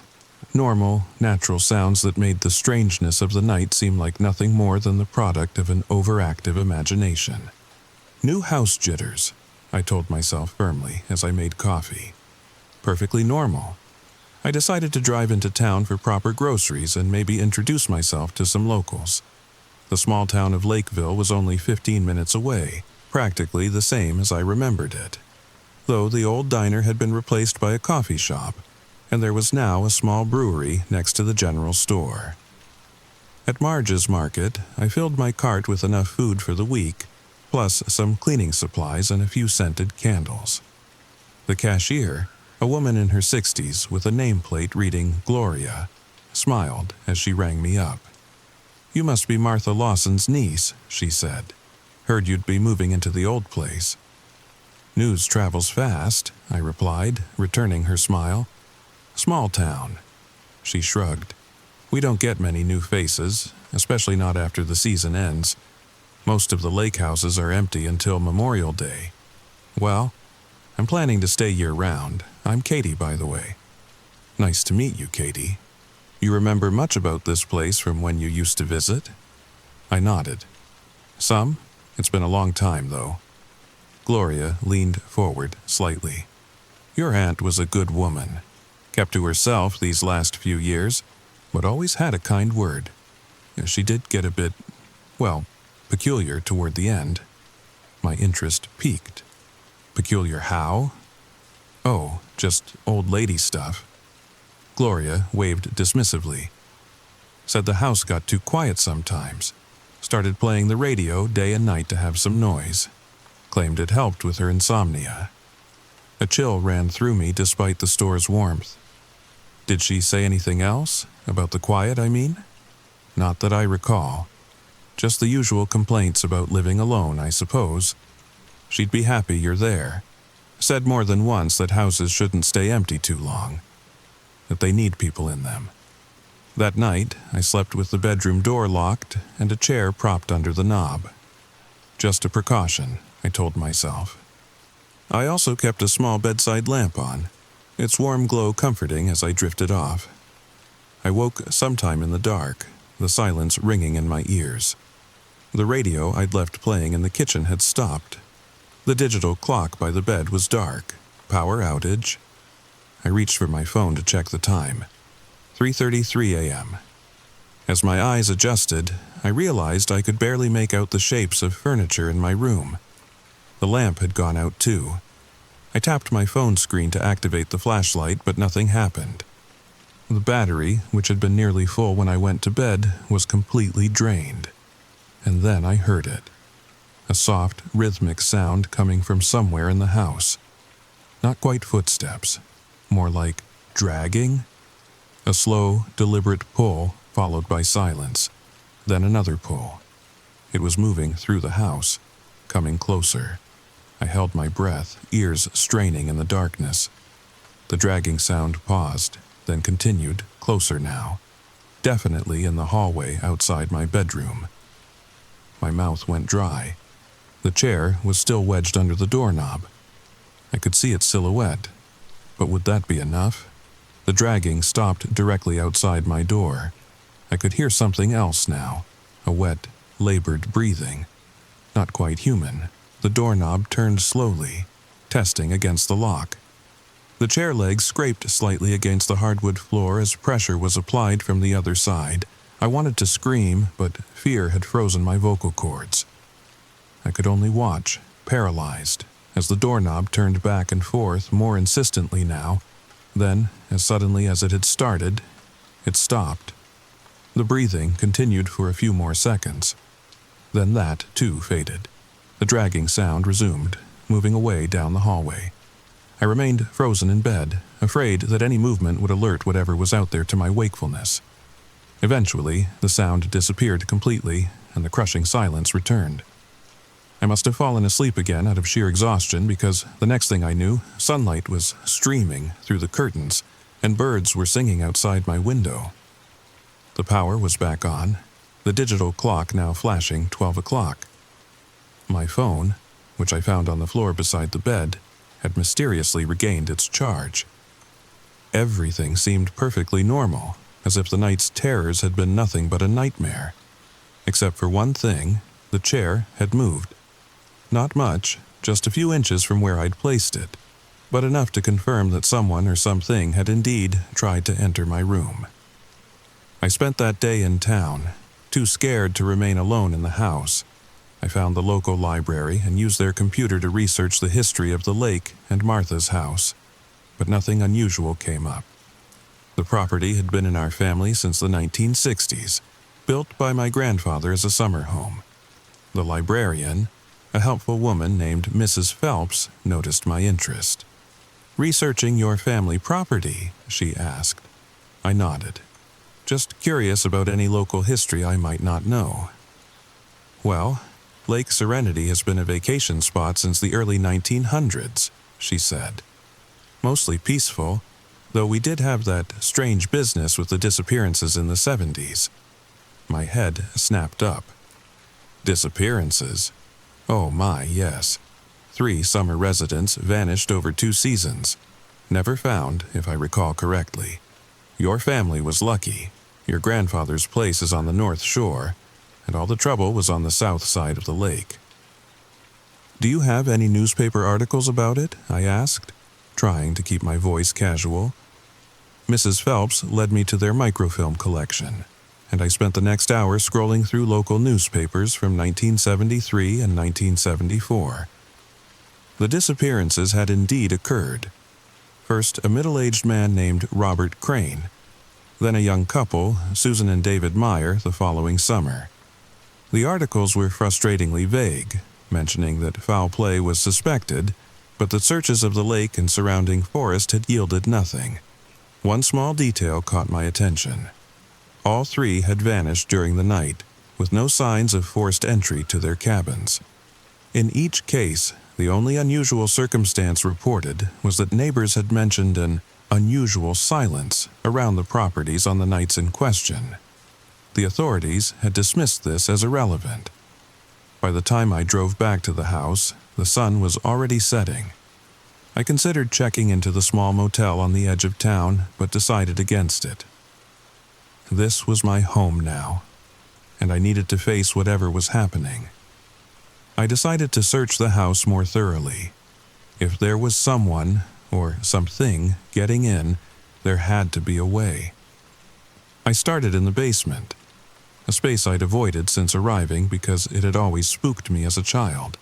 Normal, natural sounds that made the strangeness of the night seem like nothing more than the product of an overactive imagination. New house jitters, I told myself firmly as I made coffee. Perfectly normal. I decided to drive into town for proper groceries and maybe introduce myself to some locals. The small town of Lakeville was only 15 minutes away, practically the same as I remembered it. Though the old diner had been replaced by a coffee shop, and there was now a small brewery next to the general store. At Marge's Market, I filled my cart with enough food for the week, plus some cleaning supplies and a few scented candles. The cashier, a woman in her 60s with a nameplate reading Gloria, smiled as she rang me up. "You must be Martha Lawson's niece," she said. "Heard you'd be moving into the old place." "News travels fast," I replied, returning her smile. "Small town." She shrugged. "We don't get many new faces, especially not after the season ends. Most of the lake houses are empty until Memorial Day. Well, I'm planning to stay year-round. I'm Katie, by the way." "Nice to meet you, Katie. You remember much about this place from when you used to visit?" I nodded. "Some. It's been a long time, though." Gloria leaned forward slightly. "Your aunt was a good woman. Kept to herself these last few years, but always had a kind word. She did get a bit, well, peculiar toward the end." My interest piqued. "Peculiar how?" "Oh, just old lady stuff." Gloria waved dismissively. "Said the house got too quiet sometimes. Started playing the radio day and night to have some noise. Claimed it helped with her insomnia." A chill ran through me despite the store's warmth. "Did she say anything else? About the quiet, I mean?" "Not that I recall. Just the usual complaints about living alone, I suppose. She'd be happy you're there. Said more than once that houses shouldn't stay empty too long. That they need people in them." That night, I slept with the bedroom door locked and a chair propped under the knob. Just a precaution, I told myself. I also kept a small bedside lamp on, its warm glow comforting as I drifted off. I woke sometime in the dark, the silence ringing in my ears. The radio I'd left playing in the kitchen had stopped. The digital clock by the bed was dark. Power outage. I reached for my phone to check the time. 3:33 a.m. As my eyes adjusted, I realized I could barely make out the shapes of furniture in my room. The lamp had gone out too. I tapped my phone screen to activate the flashlight, but nothing happened. The battery, which had been nearly full when I went to bed, was completely drained. And then I heard it. A soft, rhythmic sound coming from somewhere in the house. Not quite footsteps, more like dragging. A slow, deliberate pull followed by silence, then another pull. It was moving through the house, coming closer. I held my breath, ears straining in the darkness. The dragging sound paused, then continued, closer now, definitely in the hallway outside my bedroom. My mouth went dry. The chair was still wedged under the doorknob. I could see its silhouette, but would that be enough? The dragging stopped directly outside my door. I could hear something else now, a wet, labored breathing. Not quite human. The doorknob turned slowly, testing against the lock. The chair legs scraped slightly against the hardwood floor as pressure was applied from the other side. I wanted to scream, but fear had frozen my vocal cords. I could only watch, paralyzed, as the doorknob turned back and forth more insistently now. Then, as suddenly as it had started, it stopped. The breathing continued for a few more seconds. Then that, too, faded. The dragging sound resumed, moving away down the hallway. I remained frozen in bed, afraid that any movement would alert whatever was out there to my wakefulness. Eventually, the sound disappeared completely, and the crushing silence returned. I must have fallen asleep again out of sheer exhaustion because the next thing I knew, sunlight was streaming through the curtains, and birds were singing outside my window. The power was back on, the digital clock now flashing 12 o'clock. My phone, which I found on the floor beside the bed, had mysteriously regained its charge. Everything seemed perfectly normal, as if the night's terrors had been nothing but a nightmare. Except for one thing, the chair had moved. Not much, just a few inches from where I'd placed it, but enough to confirm that someone or something had indeed tried to enter my room. I spent that day in town, too scared to remain alone in the house. I found the local library and used their computer to research the history of the lake and Martha's house, but nothing unusual came up. The property had been in our family since the 1960s, built by my grandfather as a summer home. The librarian, a helpful woman named Mrs. Phelps, noticed my interest. "Researching your family property?" she asked. I nodded. Just curious about any local history I might not know. "Well, Lake Serenity has been a vacation spot since the early 1900s, she said. "Mostly peaceful, though we did have that strange business with the disappearances in the 70s. My head snapped up. Disappearances? Oh my, yes. 3 summer residents vanished over 2 seasons. Never found, if I recall correctly. Your family was lucky. Your grandfather's place is on the North Shore, and all the trouble was on the south side of the lake." "Do you have any newspaper articles about it?" I asked, trying to keep my voice casual. Mrs. Phelps led me to their microfilm collection, and I spent the next hour scrolling through local newspapers from 1973 and 1974. The disappearances had indeed occurred. First, a middle-aged man named Robert Crane, then a young couple, Susan and David Meyer, the following summer. The articles were frustratingly vague, mentioning that foul play was suspected, but that searches of the lake and surrounding forest had yielded nothing. One small detail caught my attention. All 3 had vanished during the night, with no signs of forced entry to their cabins. In each case, the only unusual circumstance reported was that neighbors had mentioned an unusual silence around the properties on the nights in question. The authorities had dismissed this as irrelevant. By the time I drove back to the house, the sun was already setting. I considered checking into the small motel on the edge of town, but decided against it. This was my home now, and I needed to face whatever was happening. I decided to search the house more thoroughly. If there was someone, or something, getting in, there had to be a way. I started in the basement, a space I'd avoided since arriving because it had always spooked me as a child.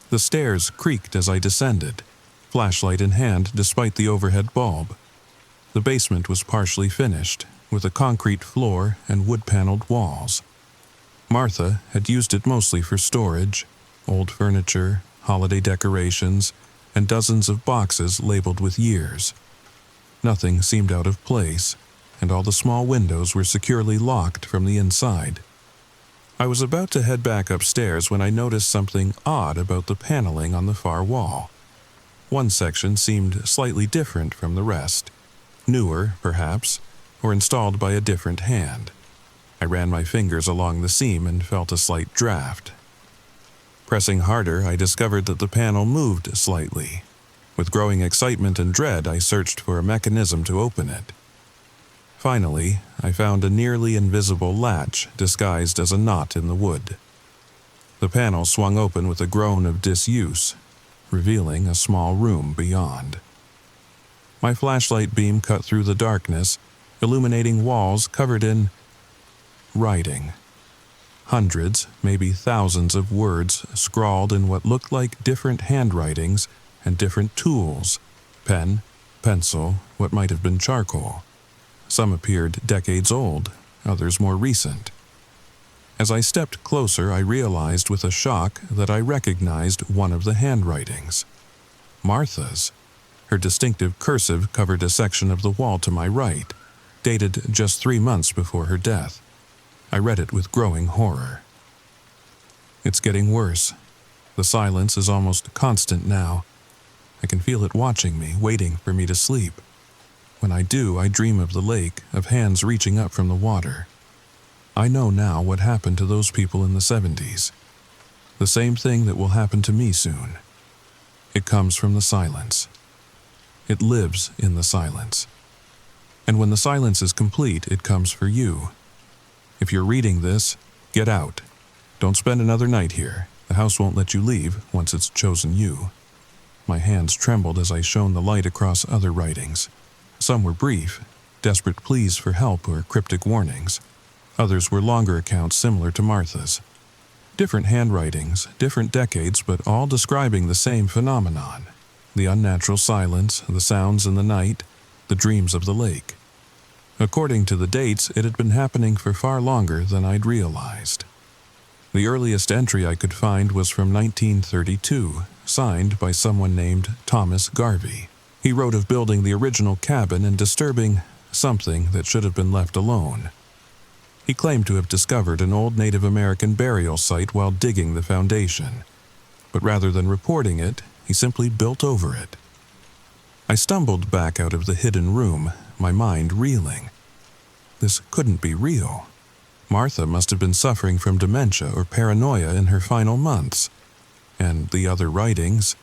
The stairs creaked as I descended, flashlight in hand despite the overhead bulb. The basement was partially finished, with a concrete floor and wood-paneled walls. Martha had used it mostly for storage, old furniture, holiday decorations, and dozens of boxes labeled with years. Nothing seemed out of place, and all the small windows were securely locked from the inside. I was about to head back upstairs when I noticed something odd about the paneling on the far wall. One section seemed slightly different from the rest, newer, perhaps, or installed by a different hand. I ran my fingers along the seam and felt a slight draft. Pressing harder, I discovered that the panel moved slightly. With growing excitement and dread, I searched for a mechanism to open it. Finally, I found a nearly invisible latch disguised as a knot in the wood. The panel swung open with a groan of disuse, revealing a small room beyond. My flashlight beam cut through the darkness, illuminating walls covered in writing. Hundreds, maybe thousands of words scrawled in what looked like different handwritings and different tools: pen, pencil, what might have been charcoal. Some appeared decades old, others more recent. As I stepped closer, I realized with a shock that I recognized one of the handwritings. Martha's. Her distinctive cursive covered a section of the wall to my right, dated just 3 months before her death. I read it with growing horror. It's getting worse. The silence is almost constant now. I can feel it watching me, waiting for me to sleep. When I do, I dream of the lake, of hands reaching up from the water. I know now what happened to those people in the 70s. The same thing that will happen to me soon. It comes from the silence. It lives in the silence. And when the silence is complete, it comes for you. If you're reading this, get out. Don't spend another night here. The house won't let you leave once it's chosen you. My hands trembled as I shone the light across other writings. Some were brief, desperate pleas for help or cryptic warnings. Others were longer accounts similar to Martha's. Different handwritings, different decades, but all describing the same phenomenon: the unnatural silence, the sounds in the night, the dreams of the lake. According to the dates, it had been happening for far longer than I'd realized. The earliest entry I could find was from 1932, signed by someone named Thomas Garvey. He wrote of building the original cabin and disturbing something that should have been left alone. He claimed to have discovered an old Native American burial site while digging the foundation, but rather than reporting it, he simply built over it. I stumbled back out of the hidden room, my mind reeling. This couldn't be real. Martha must have been suffering from dementia or paranoia in her final months. And the other writings,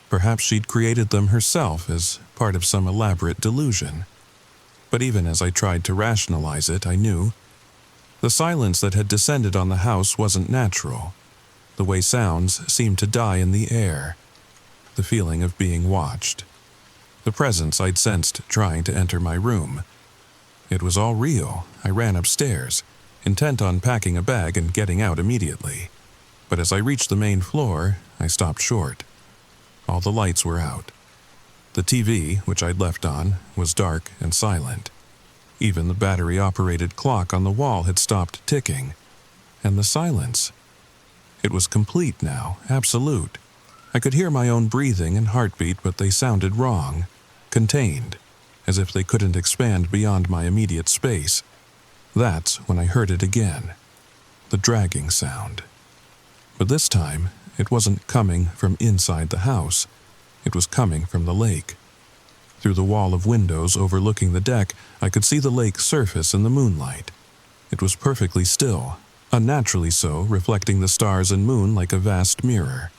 perhaps she'd created them herself as part of some elaborate delusion. But even as I tried to rationalize it, I knew the silence that had descended on the house wasn't natural. The way sounds seemed to die in the air. The feeling of being watched. The presence I'd sensed trying to enter my room. It was all real. I ran upstairs, intent on packing a bag and getting out immediately. But as I reached the main floor, I stopped short. All the lights were out. The TV, which I'd left on, was dark and silent. Even the battery-operated clock on the wall had stopped ticking. And the silence. It was complete now, absolute. I could hear my own breathing and heartbeat, but they sounded wrong, contained, as if they couldn't expand beyond my immediate space. That's when I heard it again. The dragging sound. But this time, it wasn't coming from inside the house. It was coming from the lake. Through the wall of windows overlooking the deck, I could see the lake's surface in the moonlight. It was perfectly still, unnaturally so, reflecting the stars and moon like a vast mirror.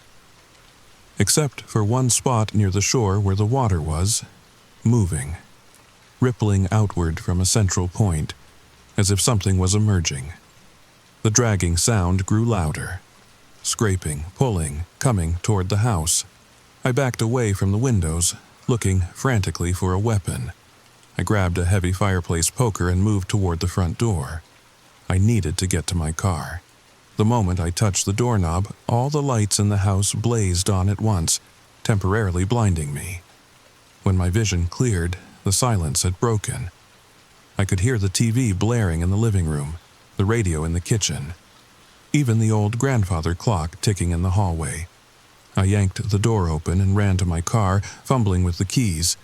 Except for one spot near the shore where the water was, moving, rippling outward from a central point, as if something was emerging. The dragging sound grew louder. Scraping, pulling, coming toward the house. I backed away from the windows, looking frantically for a weapon. I grabbed a heavy fireplace poker and moved toward the front door. I needed to get to my car. The moment I touched the doorknob, all the lights in the house blazed on at once, temporarily blinding me. When my vision cleared, the silence had broken. I could hear the TV blaring in the living room, the radio in the kitchen, even the old grandfather clock ticking in the hallway. I yanked the door open and ran to my car, fumbling with the keys.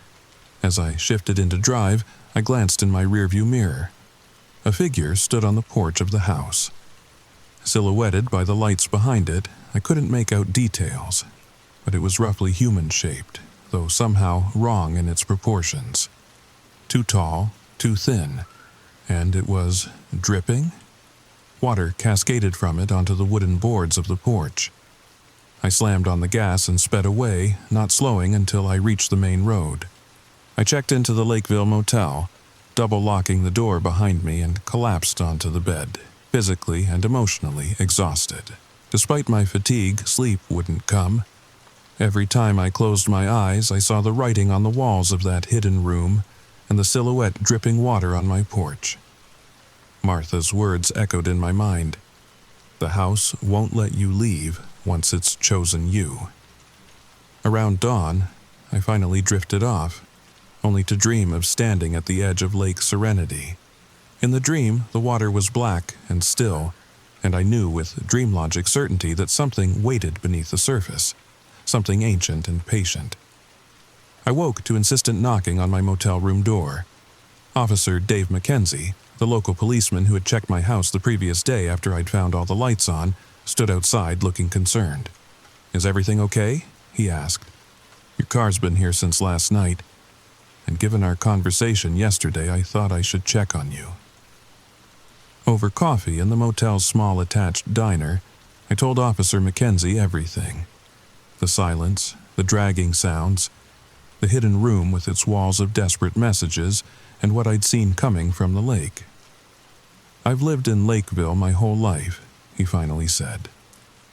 As I shifted into drive, I glanced in my rearview mirror. A figure stood on the porch of the house. Silhouetted by the lights behind it, I couldn't make out details, but it was roughly human-shaped, though somehow wrong in its proportions. Too tall, too thin, and it was dripping? Water cascaded from it onto the wooden boards of the porch. I slammed on the gas and sped away, not slowing until I reached the main road. I checked into the Lakeville Motel, double-locking the door behind me, and collapsed onto the bed, physically and emotionally exhausted. Despite my fatigue, sleep wouldn't come. Every time I closed my eyes, I saw the writing on the walls of that hidden room and the silhouette dripping water on my porch. Martha's words echoed in my mind. The house won't let you leave once it's chosen you. Around dawn, I finally drifted off, only to dream of standing at the edge of Lake Serenity. In the dream, the water was black and still, and I knew with dream-logic certainty that something waited beneath the surface, something ancient and patient. I woke to insistent knocking on my motel room door. Officer Dave Mackenzie, the local policeman who had checked my house the previous day after I'd found all the lights on, stood outside looking concerned. "Is everything okay?" he asked. "Your car's been here since last night, and given our conversation yesterday, I thought I should check on you." Over coffee in the motel's small attached diner, I told Officer Mackenzie everything. The silence, the dragging sounds, the hidden room with its walls of desperate messages, and what I'd seen coming from the lake. "I've lived in Lakeville my whole life," he finally said.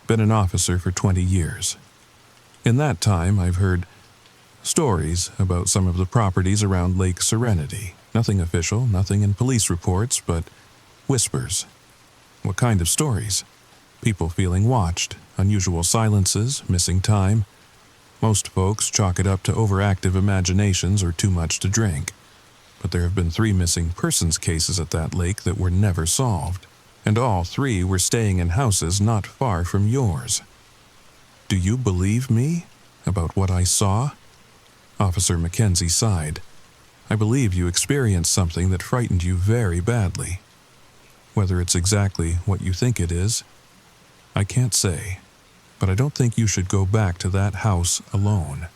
"Been an officer for 20 years. In that time, I've heard stories about some of the properties around Lake Serenity. Nothing official, nothing in police reports, but whispers." "What kind of stories?" "People feeling watched, unusual silences, missing time. Most folks chalk it up to overactive imaginations or too much to drink. But there have been 3 missing persons cases at that lake that were never solved, and all 3 were staying in houses not far from yours. Do you believe me about what I saw?" Officer Mackenzie sighed. "I believe you experienced something that frightened you very badly. Whether it's exactly what you think it is, I can't say, but I don't think you should go back to that house alone."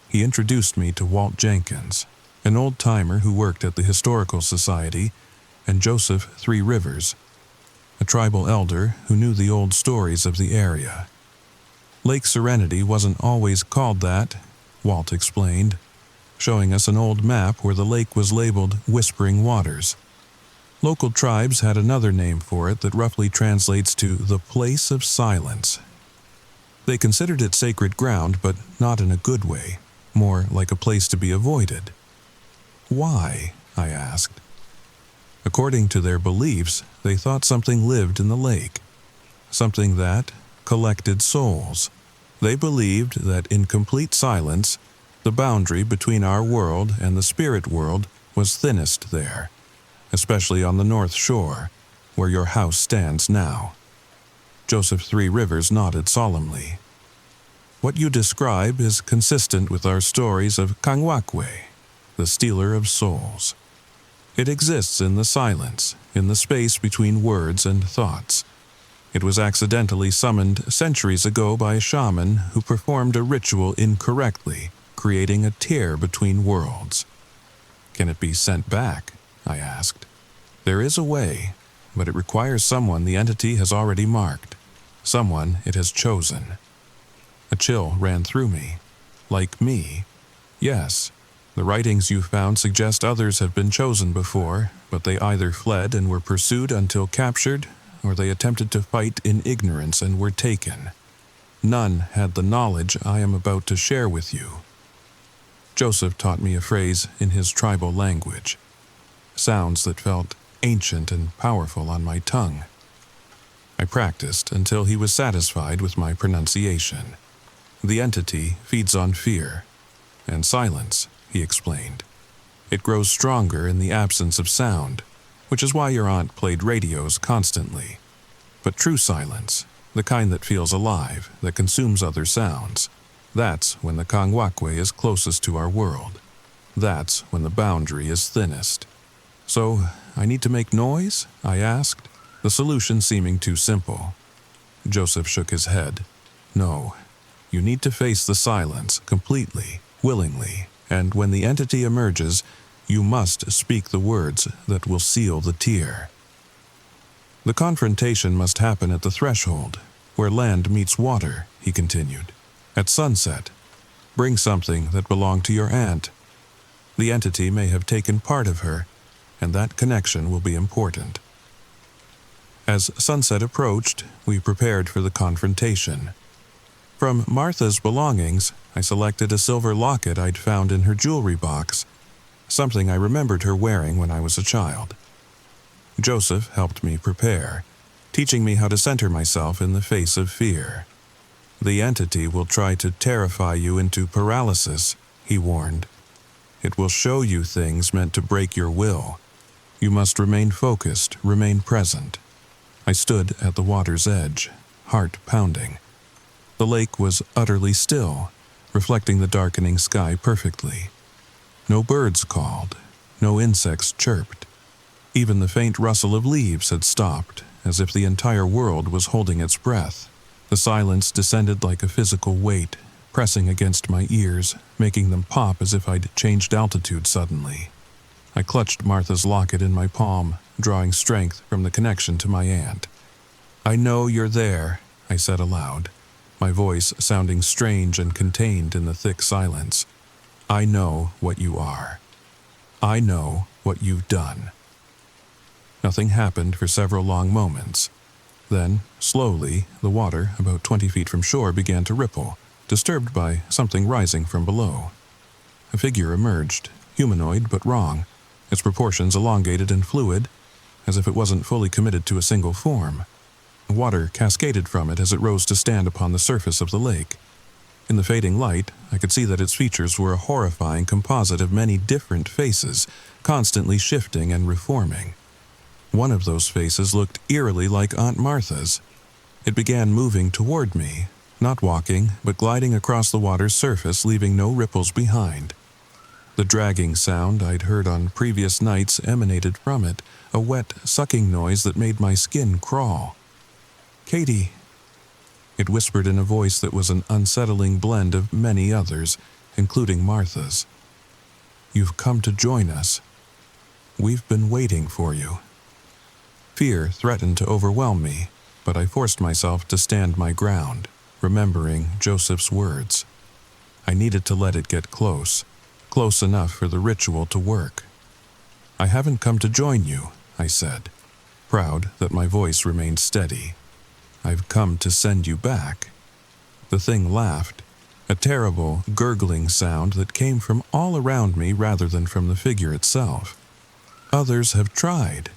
He introduced me to Walt Jenkins, an old-timer who worked at the Historical Society, and Joseph Three Rivers, a tribal elder who knew the old stories of the area. "Lake Serenity wasn't always called that," Walt explained, showing us an old map where the lake was labeled Whispering Waters. Local tribes had another name for it that roughly translates to the Place of Silence. They considered it sacred ground, but not in a good way, more like a place to be avoided. "Why?" I asked. According to their beliefs, they thought something lived in the lake, something that collected souls. They believed that in complete silence, the boundary between our world and the spirit world was thinnest there, especially on the North Shore, where your house stands now. Joseph Three Rivers nodded solemnly. "What you describe is consistent with our stories of Kangwakwe, the stealer of souls. It exists in the silence, in the space between words and thoughts. It was accidentally summoned centuries ago by a shaman who performed a ritual incorrectly, creating a tear between worlds." "Can it be sent back?" I asked. "There is a way, but it requires someone the entity has already marked, someone it has chosen." A chill ran through me. "Like me?" "Yes. The writings you found suggest others have been chosen before, but they either fled and were pursued until captured, or they attempted to fight in ignorance and were taken. None had the knowledge I am about to share with you." Joseph taught me a phrase in his tribal language, sounds that felt ancient and powerful on my tongue. I practiced until he was satisfied with my pronunciation. "The entity feeds on fear and silence," he explained. "It grows stronger in the absence of sound, which is why your aunt played radios constantly. But true silence, the kind that feels alive, that consumes other sounds, that's when the Kangwakwe is closest to our world. That's when the boundary is thinnest. So, I need to make noise? I asked, the solution seeming too simple. Joseph shook his head. No, you need to face the silence completely, willingly, and when the entity emerges, you must speak the words that will seal the tear. The confrontation must happen at the threshold, where land meets water, he continued. At sunset, bring something that belonged to your aunt. The entity may have taken part of her, and that connection will be important. As sunset approached, we prepared for the confrontation. From Martha's belongings, I selected a silver locket I'd found in her jewelry box, something I remembered her wearing when I was a child. Joseph helped me prepare, teaching me how to center myself in the face of fear. The entity will try to terrify you into paralysis, he warned. It will show you things meant to break your will. You must remain focused, remain present. I stood at the water's edge, heart pounding. The lake was utterly still, reflecting the darkening sky perfectly. No birds called, no insects chirped. Even the faint rustle of leaves had stopped, as if the entire world was holding its breath. The silence descended like a physical weight, pressing against my ears, making them pop as if I'd changed altitude suddenly. I clutched Martha's locket in my palm, drawing strength from the connection to my aunt. "I know you're there," I said aloud, my voice sounding strange and contained in the thick silence. "I know what you are. I know what you've done." Nothing happened for several long moments. Then, slowly, the water, about 20 feet from shore, began to ripple, disturbed by something rising from below. A figure emerged, humanoid but wrong, its proportions elongated and fluid, as if it wasn't fully committed to a single form. Water cascaded from it as it rose to stand upon the surface of the lake. In the fading light, I could see that its features were a horrifying composite of many different faces, constantly shifting and reforming. One of those faces looked eerily like Aunt Martha's. It began moving toward me, not walking, but gliding across the water's surface, leaving no ripples behind. The dragging sound I'd heard on previous nights emanated from it, a wet, sucking noise that made my skin crawl. "Katie," it whispered in a voice that was an unsettling blend of many others, including Martha's. "You've come to join us. We've been waiting for you." Fear threatened to overwhelm me, but I forced myself to stand my ground, remembering Joseph's words. I needed to let it get close enough for the ritual to work. "I haven't come to join you," I said, proud that my voice remained steady. "I've come to send you back." The thing laughed, a terrible, gurgling sound that came from all around me rather than from the figure itself. "Others have tried.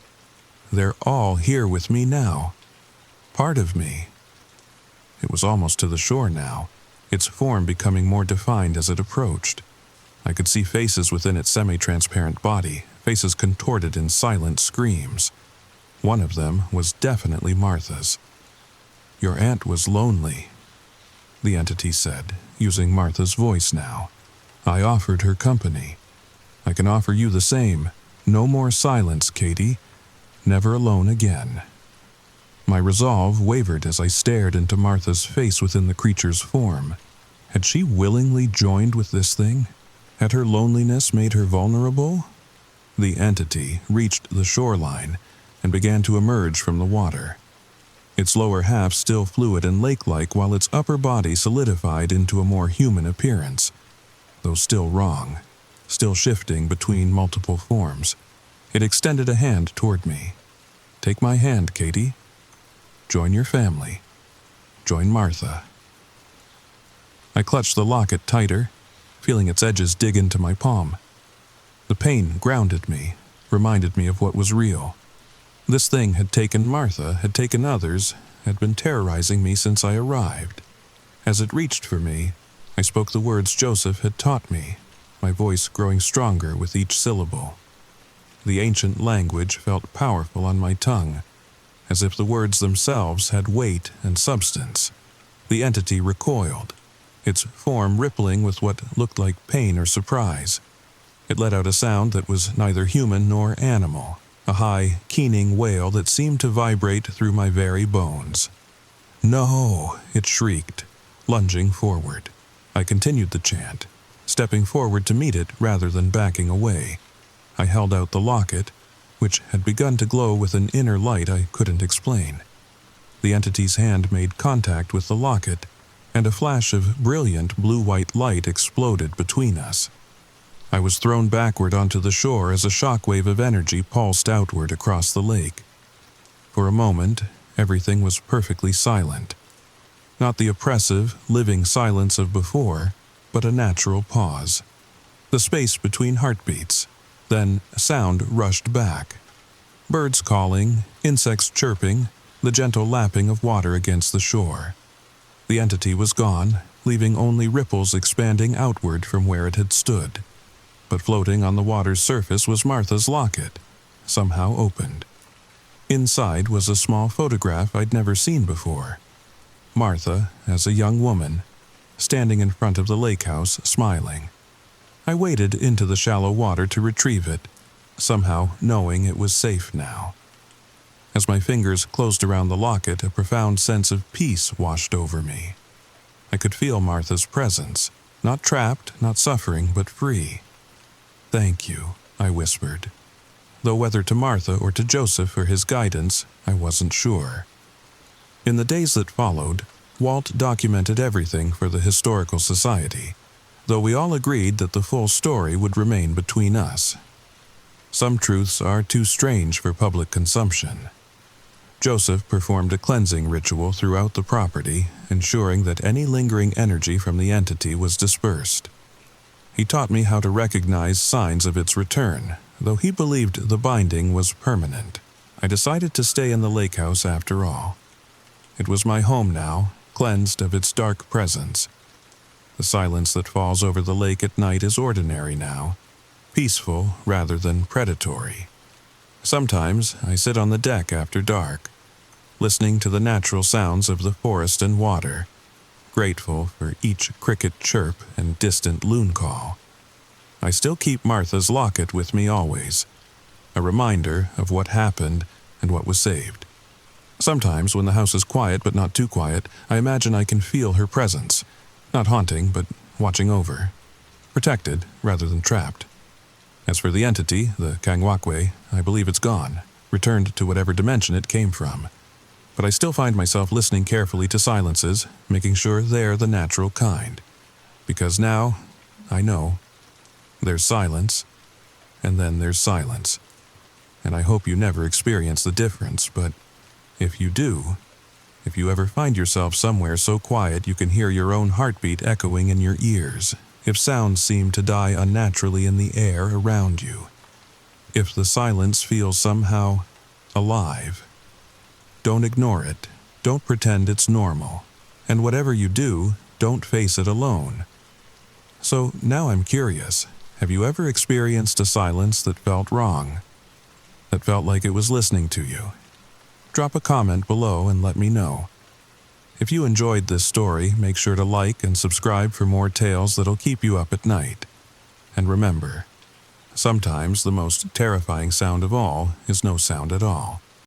They're all here with me now. Part of me." It was almost to the shore now, its form becoming more defined as it approached. I could see faces within its semi-transparent body, faces contorted in silent screams. One of them was definitely Martha's. "Your aunt was lonely," the entity said, using Martha's voice now. "I offered her company. I can offer you the same. No more silence, Katie. Never alone again." My resolve wavered as I stared into Martha's face within the creature's form. Had she willingly joined with this thing? Had her loneliness made her vulnerable? The entity reached the shoreline and began to emerge from the water. Its lower half still fluid and lake-like, while its upper body solidified into a more human appearance. Though still wrong, still shifting between multiple forms, it extended a hand toward me. "Take my hand, Katie. Join your family. Join Martha." I clutched the locket tighter, feeling its edges dig into my palm. The pain grounded me, reminded me of what was real. This thing had taken Martha, had taken others, had been terrorizing me since I arrived. As it reached for me, I spoke the words Joseph had taught me, my voice growing stronger with each syllable. The ancient language felt powerful on my tongue, as if the words themselves had weight and substance. The entity recoiled, its form rippling with what looked like pain or surprise. It let out a sound that was neither human nor animal, a high, keening wail that seemed to vibrate through my very bones. "No!" it shrieked, lunging forward. I continued the chant, stepping forward to meet it rather than backing away. I held out the locket, which had begun to glow with an inner light I couldn't explain. The entity's hand made contact with the locket, and a flash of brilliant blue-white light exploded between us. I was thrown backward onto the shore as a shockwave of energy pulsed outward across the lake. For a moment, everything was perfectly silent. Not the oppressive, living silence of before, but a natural pause. The space between heartbeats. Then sound rushed back. Birds calling, insects chirping, the gentle lapping of water against the shore. The entity was gone, leaving only ripples expanding outward from where it had stood. But floating on the water's surface was Martha's locket, somehow opened. Inside was a small photograph I'd never seen before. Martha, as a young woman, standing in front of the lake house, smiling. I waded into the shallow water to retrieve it, somehow knowing it was safe now. As my fingers closed around the locket, a profound sense of peace washed over me. I could feel Martha's presence, not trapped, not suffering, but free. "Thank you," I whispered, though whether to Martha or to Joseph for his guidance, I wasn't sure. In the days that followed, Walt documented everything for the Historical Society, though we all agreed that the full story would remain between us. Some truths are too strange for public consumption. Joseph performed a cleansing ritual throughout the property, ensuring that any lingering energy from the entity was dispersed. He taught me how to recognize signs of its return, though he believed the binding was permanent. I decided to stay in the lake house after all. It was my home now, cleansed of its dark presence. The silence that falls over the lake at night is ordinary now, peaceful rather than predatory. Sometimes I sit on the deck after dark, listening to the natural sounds of the forest and water, grateful for each cricket chirp and distant loon call. I still keep Martha's locket with me always, a reminder of what happened and what was saved. Sometimes, when the house is quiet but not too quiet, I imagine I can feel her presence, not haunting but watching over, protected rather than trapped. As for the entity, the Kangwakwe, I believe it's gone, returned to whatever dimension it came from. But I still find myself listening carefully to silences, making sure they're the natural kind. Because now, I know, there's silence, and then there's silence. And I hope you never experience the difference, but if you do, if you ever find yourself somewhere so quiet you can hear your own heartbeat echoing in your ears, if sounds seem to die unnaturally in the air around you, if the silence feels somehow alive, don't ignore it, don't pretend it's normal, and whatever you do, don't face it alone. So now I'm curious, have you ever experienced a silence that felt wrong, that felt like it was listening to you? Drop a comment below and let me know. If you enjoyed this story, make sure to like and subscribe for more tales that'll keep you up at night. And remember, sometimes the most terrifying sound of all is no sound at all.